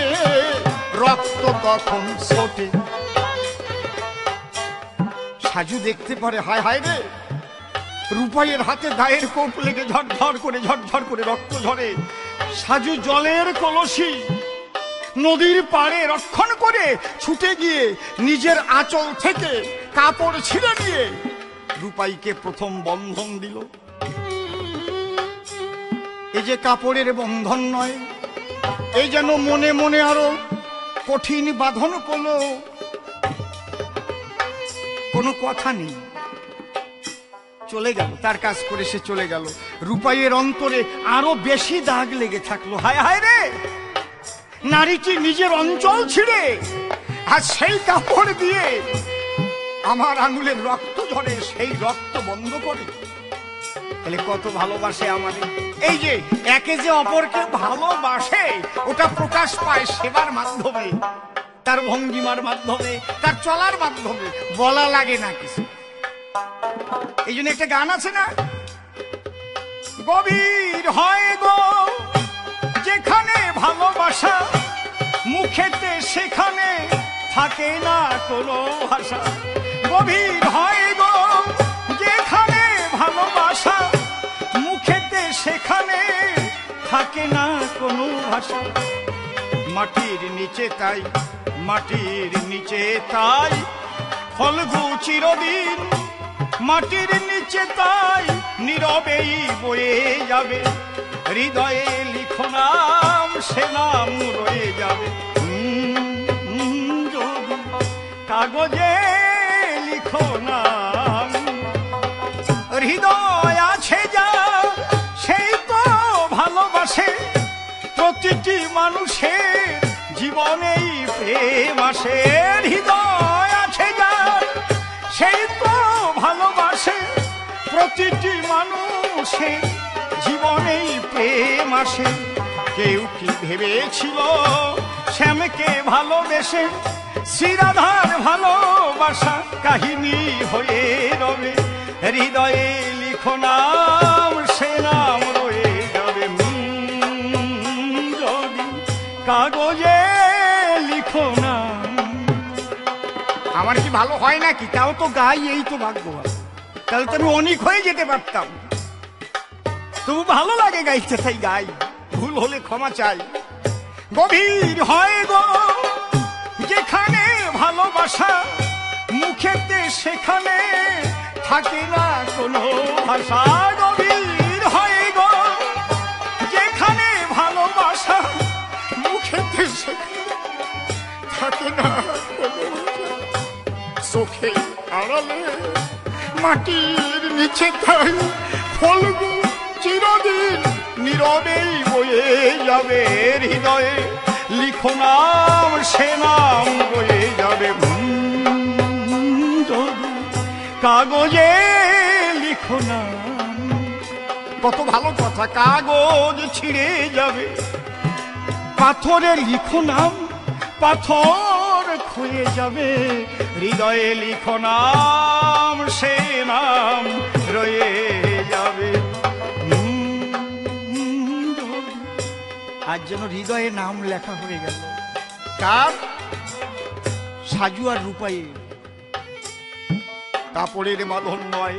রক্ত তখন ছোটে। সাজু দেখতে পারে, হায় হায় রে, রূপাইয়ের হাতে দায়ের কোপ লেগে ঝরঝর করে রক্ত ঝরে। সাজু জলের কলসি নদীর পাড়ে রক্ষণ করে ছুটে গিয়ে নিজের আঁচল থেকে কাপড় ছিঁড়ে নিয়ে রূপাইকে প্রথম বন্ধন দিল। এই যে কাপড়ের বন্ধন নয়, এই যেন মনে মনে আরো কঠিন বাঁধন করল। কোনো কথা নেই, চলে গেল, তার কাজ করে সে চলে গেল। রূপাইয়ের অন্তরে আরো বেশি দাগ লেগে থাকলো। হায় হায় রে, নারীটি নিজের অঞ্চল ছিঁড়ে আর সেই কাপড় দিয়ে আমার আঙুলের রক্ত ঝরে, সেই রক্ত বন্ধ করে। তাহলে কত ভালোবাসে আমাদের। এই যে একে যে অপরকে ভালোবাসে, ওটা প্রকাশ পায় সেবার মাধ্যমে, তার ভঙ্গিমার মাধ্যমে, তার চলার মাধ্যমে, বলা লাগে না কিছু। এই জন্য একটা গান আছে না, গভীর হয় গো যেখানে ভালোবাসা, মুখেতে সেখানে থাকে না কোনো ভাষা। গভীর হয় গো যেখানে ভালোবাসা, মুখেতে সেখানে থাকে না কোনো ভাষা। মাটির নিচে তাই, মাটির নিচে তাই ফলগু চিরদিন, মাটির নিচে তাই নীরবেই বয়ে যাবে। হৃদয়ে লিখো নাম, সে নাম রয়ে যাবে। যদি কাগজে লিখো নাম, হৃদয় আছে যা সেই তো ভালোবাসে। প্রতিটি মানুষের জীবনেই প্রেম আসে। হৃদয় আছে যা সেই তো ভালোবাসে। প্রতিটি মানুষের জীবনেই প্রেম আসে। কেউ কি ভেবেছিল শ্যামকে ভালোবেসে শ্রীরাধার ভালোবাসা কাহিনী হয়ে রবে। হৃদয়ে লিখো নাম, সে নাম রয়ে যাবে। যদি কাগজে লিখো নাম। আমার কি ভালো হয় নাকি? তাও তো গাই, এই তো ভাগ্যবান। তাহলে তো আমি অনেক হয়ে যেতে পারতাম। তবু ভালো লাগে গাইতে, তাই গাই। ভুল হলে ক্ষমা চাই। গভীর হয় গো যেখানে ভালোবাসা, মুখেতে সেখানে থাকে না কোনো ভাষা। গভীর হয় গো যেখানে ভালোবাসা, মুখেতে সেখানে থাকে না কোনো ভাষা। চোখে আড়ালে মাটির নিচে তাই ফলগু চিরদিন নীরবেই বয়ে যাবে। হৃদয়ে লিখো নাম, সে নাম বয়ে যাবে। যদি কাগজে লিখো নাম। কত ভালো কথা, কাগজ ছিঁড়ে যাবে। পাথরে লিখো নাম, পাথর ক্ষয়ে যাবে। হৃদয়ে লিখো নাম, সে নাম রয়ে যাবে। আজ যেন হৃদয়ে নাম লেখা হয়ে গেল। কার? সাজু আর রূপাইয়ের। কাপড়ের বাঁধন নয়,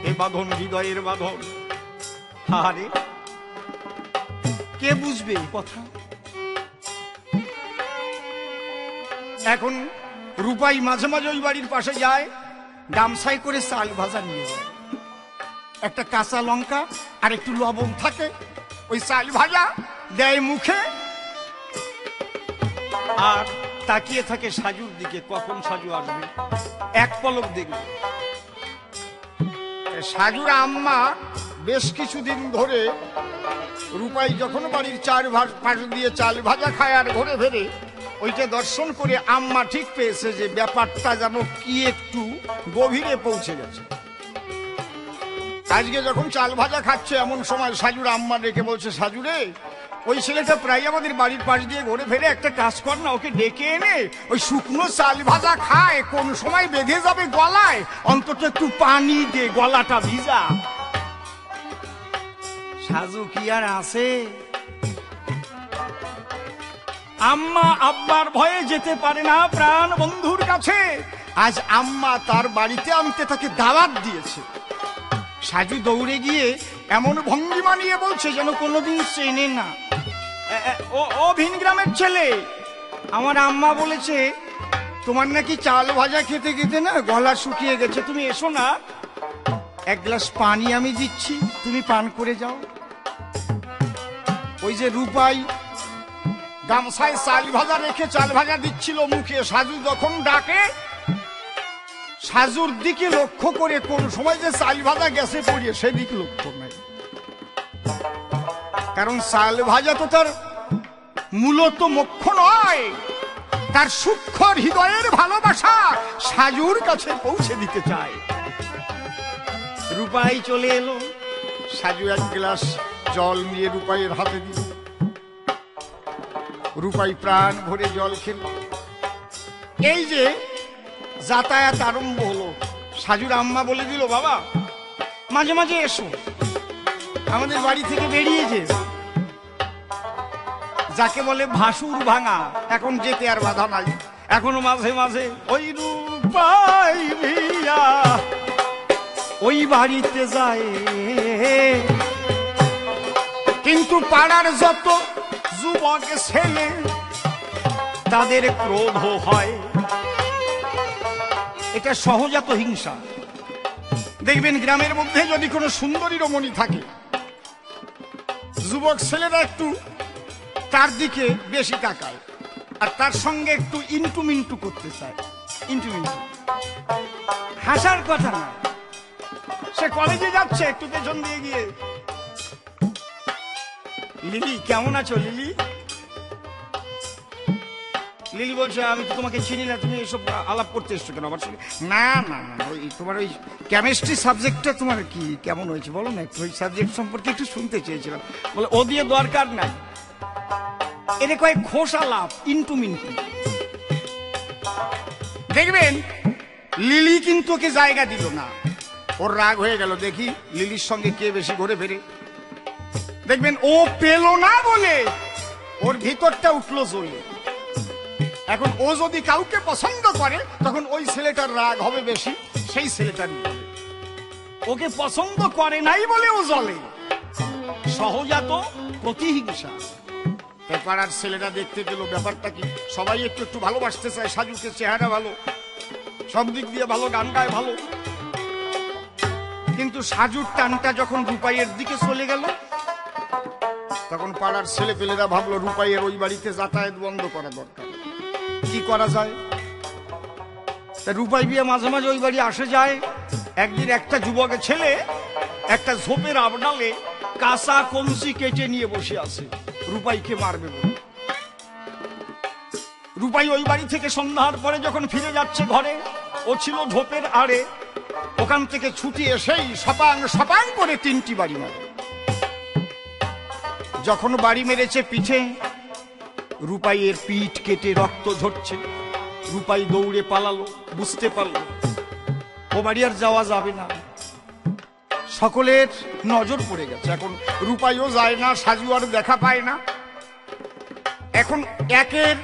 এ বাঁধন হৃদয়ের বাঁধন। আরে কে বুঝবে এই কথা? এখন রূপাই মাঝে মাঝে ওই বাড়ির পাশে যায়, গামছাই করে চাল ভাজা নিয়ে যায়। একটা কাঁচা লঙ্কা আর একটু লবণ থাকে, ওই চাল ভাজা দেয় মুখে আর তাকিয়ে থাকে সাজুর দিকে, কখন সাজু আসবে। এক পলক দেখবে। সাজুর আম্মা বেশ কিছুদিন ধরে রূপাই যখন বাড়ির চার পাশ দিয়ে চাল ভাজা খায় আর ঘরে ফেরে, ওইটা দর্শন করে আম্মা ঠিক পেয়েছে যে ব্যাপারটা যেন কি একটু গভীরে পৌঁছে গেছে। আজকে যখন চাল ভাজা খাচ্ছে এমন সময় সাজুর আম্মা ডেকে বলছে, সাজু রে, ওই ছেলেটা প্রায় আমাদের বাড়ির পাশ দিয়ে ঘুরে ফেরে, একটা কাজ কর না, ওকে ডেকে এনে ওই শুকনো চাল ভাজা খায়, কোন সময় বেঁধে যাবে গলায়, অন্তত একটু পানি দে, গলাটা ভিজা। সাজু কি আর আছে? আম্মা আব্বার ভয়ে যেতে পারে না প্রাণ বন্ধুর কাছে। আজ আম্মা তার বাড়িতে আনতে তাকে দাওয়াত দিয়েছে। সাজু দৌড়ে গিয়ে এমন ভঙ্গিমা নিয়ে বলছে যেন কোনোদিন চেনে না। ও ভিন গ্রামের ছেলে, আমার আম্মা বলেছে তোমার নাকি চাল ভাজা খেতে খেতে না গলা শুকিয়ে গেছে, তুমি এসো না, এক গ্লাস পানি আমি দিচ্ছি, তুমি পান করে যাও। ওই যে রূপাই গামছায় চাল ভাজা রেখে চাল ভাজা দিচ্ছিল মুখে, সাজু যখন ডাকে সাজুর দিকে লক্ষ্য করে কোন সময় যে চাল ভাজা গেছে পড়িয়ে সেদিক লক্ষ্য নাই, কারণ চাল ভাজা তো তার মূলত মুখ্য নয়, তার সূক্ষ্ম হৃদয়ের ভালোবাসা সাজুর কাছে পৌঁছে দিতে চায়। রূপাই চলে এলো, সাজু এক গ্লাস জল নিয়ে রূপাইয়ের হাতে দিল। রূপাই প্রাণ ভরে জল খেল। এই যে যাতায়াত আরম্ভ হলো, সাজুর আম্মা বলে দিল, বাবা মাঝে মাঝে এসো, আমাদের বাড়ি থেকে বেরিয়েছে, যাকে বলে ভাসুর ভাঙা, এখন যেতে আর বাধা নাই, এখনো মাঝে মাঝে ওই রূপাই ভিয়া ওই বাড়িতে যায়। কিন্তু পাড়ার যত যুবক ছেলে তাদের ক্রোধ হয়, এটা সহজাত হিংসা। দেখবেন গ্রামের মধ্যে যদি কোনো সুন্দরী রমণী থাকে, যুবক ছেলেরা একটু তার দিকে বেশি তাকায় আর তার সঙ্গে একটু ইন্টু মিন্টু করতে চায়। ইন্টু মিন্টু হাসার কথা না, সে কলেজে যাচ্ছে, একটু পেছন দিয়ে গিয়ে, লিলি কেমন আছো লিলি? লিলি বলছে, আমি তো তোমাকে চিনি না, তুমি এসব আলাপ করতে এসছো কেন আমার সঙ্গে? না না না, ওই তোমার ওই কেমিস্ট্রি সাবজেক্টটা তোমার কি কেমন হয়েছে বলো না, একটু ওই সাবজেক্ট সম্পর্কে একটু শুনতে চেয়েছিলাম। বলে ও দিয়ে দরকার নাই, এদের কয়েক খোস আলাপ, ইন্টু মিন্টু। দেখবেন লিলি কিন্তু ওকে জায়গা দিল না, ওর রাগ হয়ে গেল, দেখি লিলির সঙ্গে কে বেশি ঘুরে ফেরে। দেখবেন ও পেল না বলে ওর ভিতরটা উঠলো জ্বলে। এখন ও যদি কাউকে পছন্দ করে তখন ওই ছেলেটার রাগ হবে বেশি, সেই ছেলেটারই হবে। ওকে পছন্দ করে নাই বলে ও জ্বলে, সহজাত প্রতিহিংসা। পাড়ার ছেলেটা দেখতে পেল ব্যাপারটা কি, সবাই একটু একটু ভালোবাসতে চায় সাজুকে, চেহারা ভালো, সব দিক দিয়ে ভালো, গান গায় ভালো। কিন্তু সাজুর টানটা যখন রূপাইয়ের দিকে চলে গেল, তখন পাড়ার ছেলে পেলেরা ভাবলো রূপাইয়ের ওই বাড়িতে যাতায়াত বন্ধ করা দরকার, কি করা যায়। রূপাই বিয়ে মাঝে মাঝে ওই বাড়ি আসে যায়। একদিন একটা যুবকের ছেলে একটা ঝোপের আবডালে কাঁচা কঞ্চি কেটে নিয়ে বসে আছে, রূপাইকে মারবে বলে। রূপাই ওই বাড়ি থেকে সন্ধ্যার পরে যখন ফিরে যাচ্ছে ঘরে, ও ছিল ঝোপের আড়ে, ওখান থেকে ছুটি এসেই সপাং সপাং করে 3টি বাড়ি মারে। যখন বাড়ি মেরেছে পিঠে, রূপাইয়ের পিঠ কেটে রক্ত ঝরছে। রূপাই দৌড়ে পালালো, বুঝতে পারলো ও বাড়ি আর যাওয়া যাবে না, সকলের নজর পড়ে গেছে। এখন রূপাইও যায় না, সাজু আর দেখা পায় না। এখন একের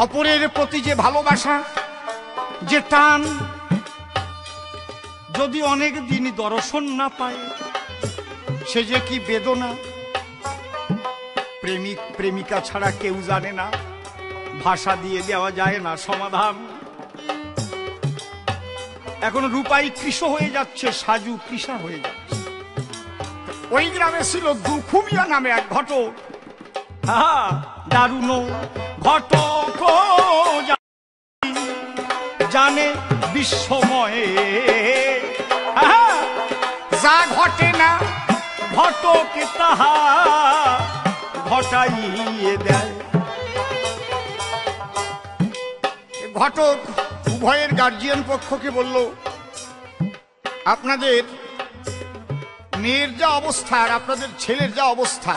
অপরের প্রতি যে ভালোবাসা, যে টান, যদি অনেক দিন দর্শন না পায় সে যে কি বেদনা, প্রেমিক প্রেমিকা ছাড়া কেউ জানে না, ভাষা দিয়ে দেওয়া যায় না সমাধান। এখন রূপাই কৃষ হয়ে যাচ্ছে, সাজু কৃষা হয়ে যাচ্ছে। ওই গ্রামে ছিল দুখুমিয়া নামে এক ঘটক, দারুণ ঘটক জানে বিশ্বময়ে, যা ঘটে না ঘটক তাহা ঘটাইয়ে দেয়। ঘটক উভয়ের গার্জিয়ান পক্ষকে বলল, আপনাদের মেয়ের যা অবস্থা আর আপনাদের ছেলের যা অবস্থা,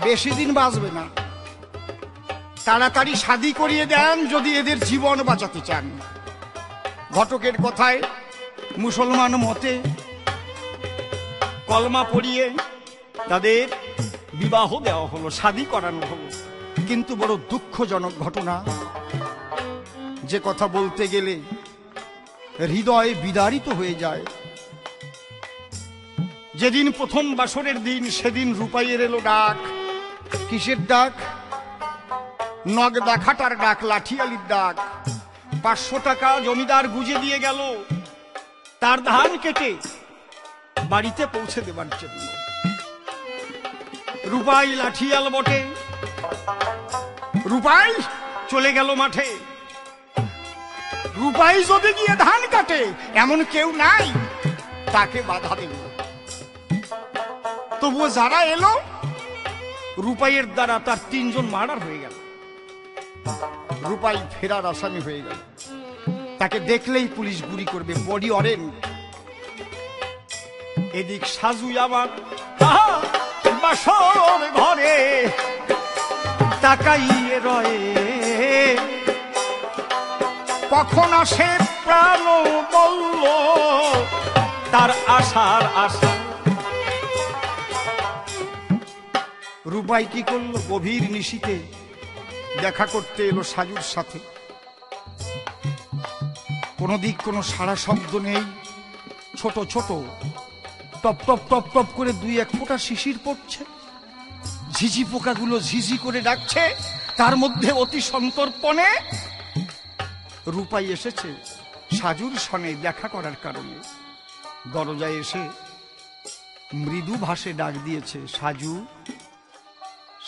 বেশি দিন বাঁচবে না। তাড়াতাড়ি শাদী করিয়ে দেন যদি এদের জীবন বাঁচাতে চান। ঘটকের কথায়, মুসলমান মতে কলমা পড়িয়ে তাদের বিবাহ দেওয়া হলো, শাদী করানো হলো। কিন্তু বড় দুঃখজনক ঘটনা, যে কথা বলতে গেলে হৃদয় বিদারিত হয়ে যায়। যেদিন প্রথম বাসরের দিন, সেদিন রূপাইয়ের এলো ডাক। কিসের ডাক? নগ দেখাটার ডাক, লাঠিয়ালির ডাক। 500 টাকা জমিদার গুজে দিয়ে গেল তার ধান কেটে বাড়িতে পৌঁছে দেবার জন্য। রূপাই লাঠিয়াল বটে, রূপাই চলে গেল মাঠে। রূপাই যদি গিয়ে ধান কাটে, এমন কেউ নাই তাকে বাধা দেবে। তবুও যারা এলো, রূপাইয়ের দ্বারা তার 3 জন মার্ডার হয়ে গেল। রূপাই ফেরার আসামি হয়ে গেল। তাকে দেখলেই পুলিশ গুলি করবে, বডি অরেন্ট। এদিক সাজু আবার বাসর ঘরে তাকাইয়ে রয়ে, কখন আসে প্রাণ বলল তার আশার আশা। রূপাই কি করলো? গভীর নিশীথে দেখা করতে এলো সাজুর সাথে। কোনো দিক কোনো সাড়া শব্দ নেই। ছোট ছোট টপ টপ টপ টপ করে 2-1 ফোঁটা শিশির পড়ছে। ঝিঝি পোকাগুলো ঝিঝি করে ডাকছে। তার মধ্যে অতি সন্তর্পণে রূপাই এসেছে সাজুর সনে দেখা করার কারণে। দরজায় এসে মৃদু ভাষে ডাক দিয়েছে, সাজু,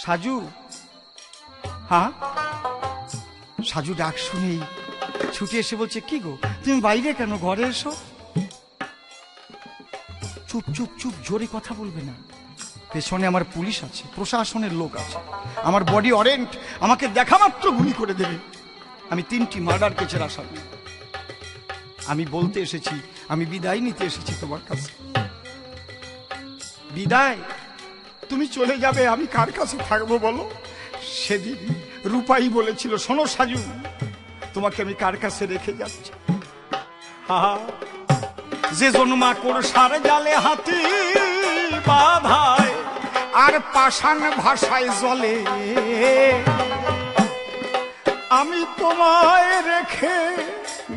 সাজু। হ্যাঁ? সাজু ডাক শুনেই ছুটে এসে বলছে, কি গো তুমি বাইরে কেন? ঘরে এসো। চুপ চুপ চুপ, জোরে কথা বলবে না। পেছনে আমার পুলিশ আছে, প্রশাসনের লোক আছে, আমার বডি অরেন্ট। আমাকে দেখা মাত্র গুলি করে দেবে। আমি 3টি মার্ডার কেসের আসামি। আমি বলতে এসেছি, আমি বিদায় নিতে এসেছি তোমার কাছে। বিদায়? তুমি চলে যাবে, আমি কার কাছে থাকবো বলো? সেদিন রূপাই বলেছিল, শোনো সাজু, তোমাকে আমি কার কাছে রেখে যাচ্ছি? যে জন্মা করসার জালে হাতি বাধায় আর পাষাণ ভাষায় জলে, আমি তোমায় রেখে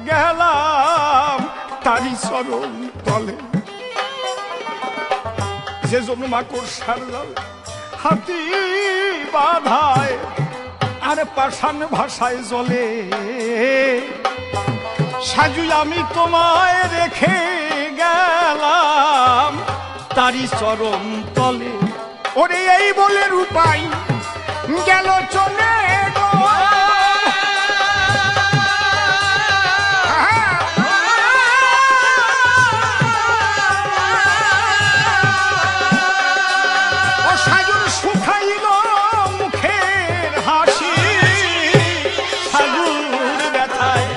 গেলাম তারি চরণ তলে। যে জন্মা করসার জালে হাতি বাধায় আর পাষাণ ভাষায় জলে, সাজু আমি তোমায় রেখে গেলাম তারি চরণ তলে। ওরে এই বলে রূপাই গেল চলে গো। ও সাজুর শুকাইল মুখের হাসি, সাজুর ব্যথায়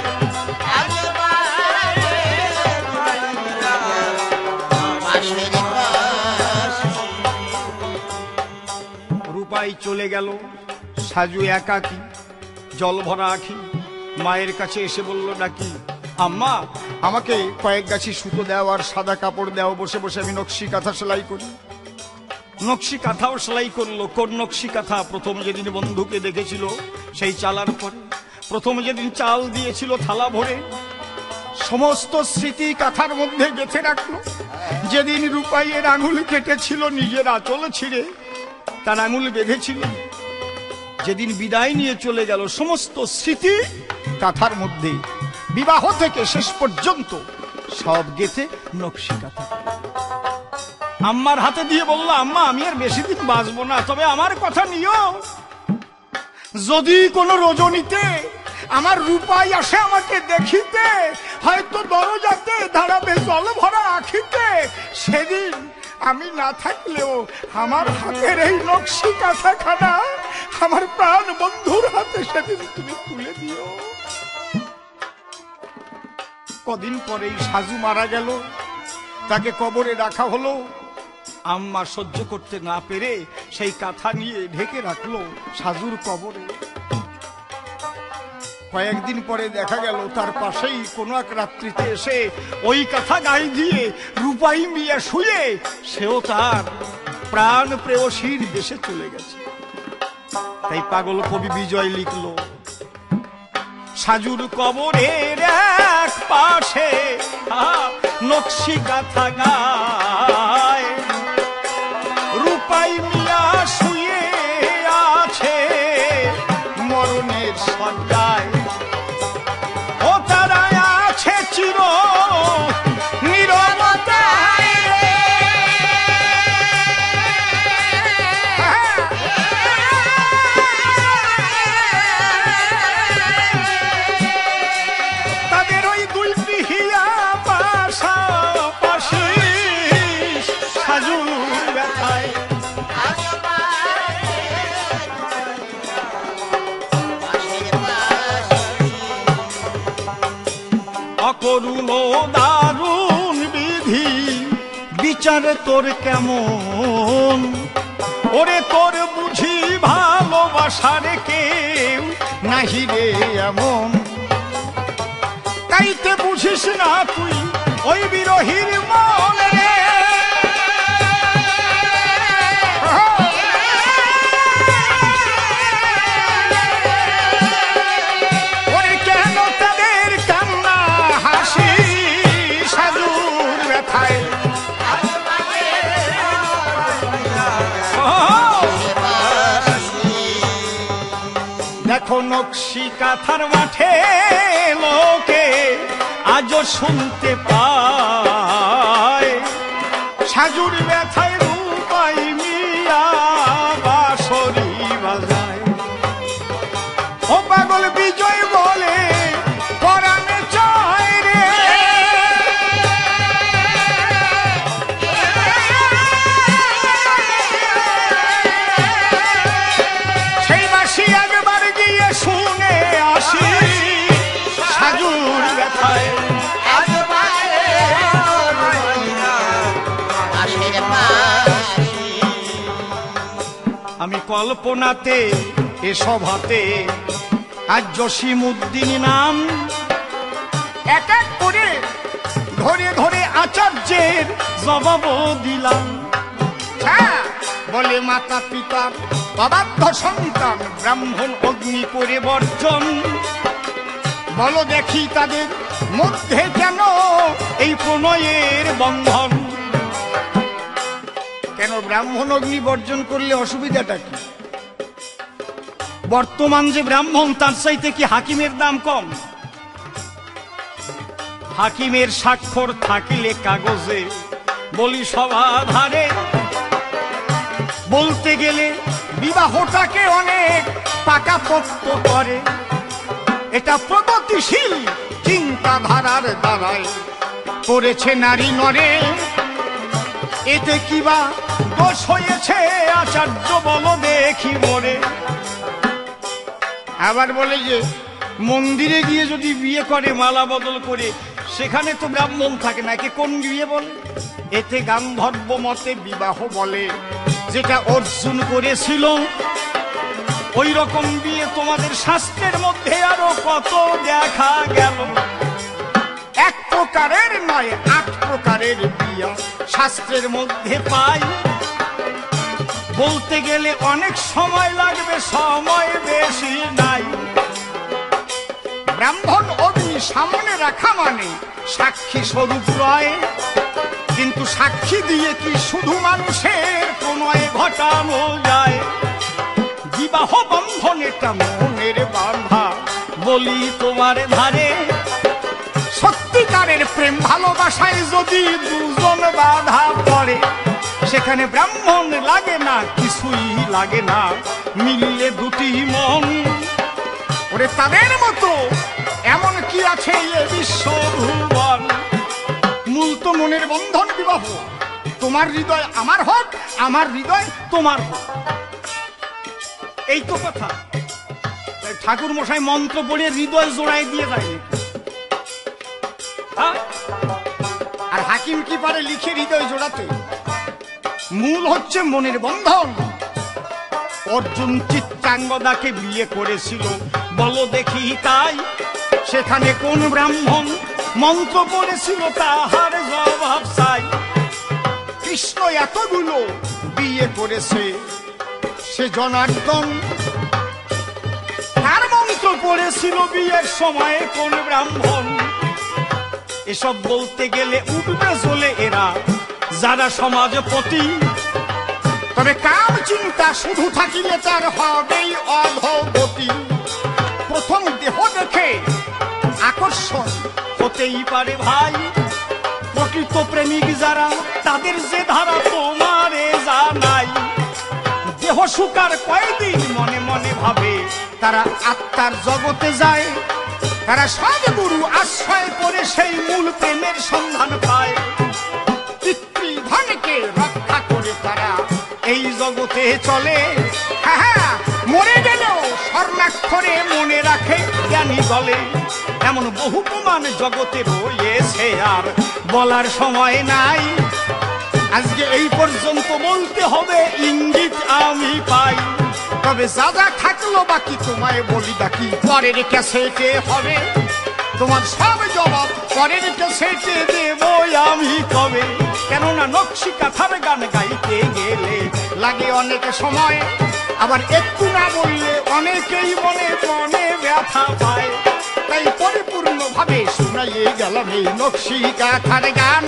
রূপাই চলে গেল। সাজু একাকী, জল ভরা আঁখি, মায়ের কাছে এসে বলল নাকি, আম্মা আমাকে কয়েক গাছি সুতো দাও আর সাদা কাপড় দাও, বসে বসে আমি নকশি কাঁথা সেলাই করি। নকশি কাঁথাও সেলাই করলো। কোন নকশি কাঁথা? প্রথম যেদিন বন্ধুকে দেখেছিল সেই চালার পরে, প্রথম যেদিন চাল দিয়েছিল থালা ভরে, সমস্ত স্মৃতি কাঁথার মধ্যে গেঁথে রাখলো। যেদিন রূপাইয়ের আঙুল কেটেছিল, নিজের আঁচল ছিঁড়ে তার আঙুল বেঁধেছিল, যেদিন বিদায় নিয়ে চলে গেল, সমস্ত স্মৃতি কাঁথার মধ্যে বিবাহ থেকে শেষ পর্যন্ত সব গেঁথে নকশি কাঁথা। আম্মার হাতে দিয়ে বলল, আম্মা আমি আর বেশি দিন বাঁচবো না, তবে আমার কথা নিও, যদি কোনো রজনীতে আমার রূপাই আসে আমাকে দেখিতে, হয়তো দরজাতে দাঁড়াবে জল ভরা আঁখিতে, সেদিন আমি না থাকলেও আমার হাতের এই নকশি কাঁথাখানা আমার প্রাণ বন্ধুর হাতে সেদিন তুমি তুলে দিও। কদিন পরেই সাজু মারা গেল, তাকে কবরে রাখা হলো। আম্মা সহ্য করতে না পেরে সেই কাঁথা নিয়ে ঢেকে রাখলো সাজুর কবরে। কয়েকদিন পরে দেখা গেল তার পাশেই কোনো এক রাত্রিতে এসে ওই কাঁথা গায়ে দিয়ে রূপাই মিয়া শুয়ে সেও তার প্রাণ প্রেয়সীর দেশে চলে গেছে। তাই পাগল কবি বিজয় লিখলো, সাজুর কবরের এক পাশে নকশি কাঁথা গায়, রূপাই মিয়া শুয়ে আছে মরণের শয্যায়। ও তারা আছে চির নীরবতায়, তাদের ওই দুই পিহিয়া পাশাপাশি সাজুর ব্যথায়। অকরুণ দারুণ বিধি বিচার তোর কেমন, ওরে তোর বুঝি ভালোবাসার কেউ নাহি রে এমন। তাইতে বুঝিস না তুই ওই বিরহীর মন রে, ওরে কেন তাদের কান্না হাসি সাজুর ব্যথায়। দেখো নকশি কাঁথার মাঠে লোকে আজও শুনতে পায়, সাজুর ব্যথায় রূপাই মিয়া বাঁশরি বাজায়। ও পাগল বিজয় বলে পরাণে চায় রে, সেই বাসি একবার গিয়ে শুনে আসি সাজুর ব্যথায়। আমি কল্পনাতে এ সভাতে আজ জসিমউদ্দিন নাম এক এক করে ধরে ধরে আচার্যের জবাব দিলাম। বলে মাতা পিতার অবাধ্য সন্তান ব্রাহ্মণ অগ্নি করে বর্জন, বলো দেখি তাদের মধ্যে কেন এই প্রণয়ের বন্ধন। কেন ব্রাহ্মণ অগ্নি বর্জন করলে অসুবিধাটা কি? বর্তমান যে ব্রাহ্মণ তার চাইতে কি হাকিমের দাম কম? হাকিমের স্বাক্ষর থাকিলে কাগজে বলি সভাধারে, বলতে গেলে বিবাহটাকে অনেক পাকাপোক্ত করে। এটা প্রগতিশীল চিন্তাধারার দ্বারায় করেছে নারী নরে, এতে কিবা দোষ হয়েছে আচার্য বলো দেখি মোরে। আবার বলে যে মন্দিরে গিয়ে যদি বিয়ে করে মালা বদল করে, সেখানে তো ব্রাহ্মণ থাকে না, একে কোন বিয়ে বলে? এতে গান্ধর্ব মতে বিবাহ বলে, যেটা অর্জুন করেছিল। ওই রকম বিয়ে তোমাদের শাস্ত্রের মধ্যে আরো কত দেখা গেল। এক প্রকারের নয় 8 প্রকারের বিয়া শাস্ত্রের মধ্যে পাই। বলতে গেলে অনেক সময় লাগবে, সময় বেশি নাই। ব্রাহ্মণ অগ্নি সামনে রাখা মানে সাক্ষী স্বরূপ রয়, কিন্তু সাক্ষী দিয়ে কি শুধু মানুষের প্রণয় ঘটানো যায়? বিবাহ বন্ধন এটা মনের বাঁধা বলি তোমার ধারে। সত্যিকারের প্রেম ভালোবাসায় যদি দুজন বাধা পড়ে, সেখানে ব্রাহ্মণ লাগে না, কিছুই লাগে না, মিললে দুটি মন। ওরে তাদের মতো এমন কি আছে এ বিশ্ব ভুবন? মূল তো মনের বন্ধন বিবাহ। তোমার হৃদয় আমার হোক, আমার হৃদয় তোমার হোক, এই তো কথা। ঠাকুর মশাই মন্ত্র পড়ে হৃদয় জোড়াই দিয়ে যায়, আর হাকিম কি পারে লিখে হৃদয় জোড়াতে? মূল হচ্ছে মনের বন্ধন। অর্জুন চিত্রাঙ্গদাকে বিয়ে করেছিল, বলো দেখি তাই সেখানে কোন ব্রাহ্মণ মন্ত্র পড়েছিল তাহার জবাব চাই। কৃষ্ণ এতগুলো বিয়ে করেছে, সে জনার্দন তার মন্ত্র পড়েছিল বিয়ের সময়ে কোন ব্রাহ্মণ? এসব বলতে গেলে উঠবে চলে এরা যারা সমাজপতি। তবে কাম চিন্তা শুধু থাকিলে তার হবেই অধোগতি। প্রথম দেহ দেখে আকর্ষণ হতেই পারে ভাই, প্রকৃত প্রেমিক যারা তাদের যে ধারা তোমারে জানাই। দেহ সুকার কয়দিন মনে মনে ভাবে, তারা আত্মার জগতে যায়। তারা সদ্গুরু আশ্রয় করে সেই মূল প্রেমের সন্ধান পায়। পিতৃধনকে রক্ষা করে তারা এই জগতে চলে। হ্যাঁ, মরে গেলেও স্বর্ণাক্ষরে মনে রাখে জ্ঞানী বলে। এমন বহু প্রমাণ জগতে রয়েছে, আর বলার সময় নাই। আজকে এই পর্যন্ত বলতে হবে, ইঙ্গিত আমি পাই। তবে যা যা থাকলো বাকি তোমায় বলি ডাকি, পরের ক্যাসেটে হবে তোমার সব জবাব, পরের ক্যাসেটে দেবো আমি কবে। কেননা নকশি কাঁথার গান গাইতে গেলে লাগে অনেক সময়, আবার একটু না বললে অনেকেই মনে মনে ব্যথা পায়। তাই পরিপূর্ণ ভাবে শুনাইয়ে গেলাম এই নকশি কাঁথার গান।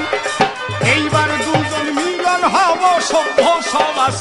এইবার দুজন মিলন হব সভ্য সমাজ।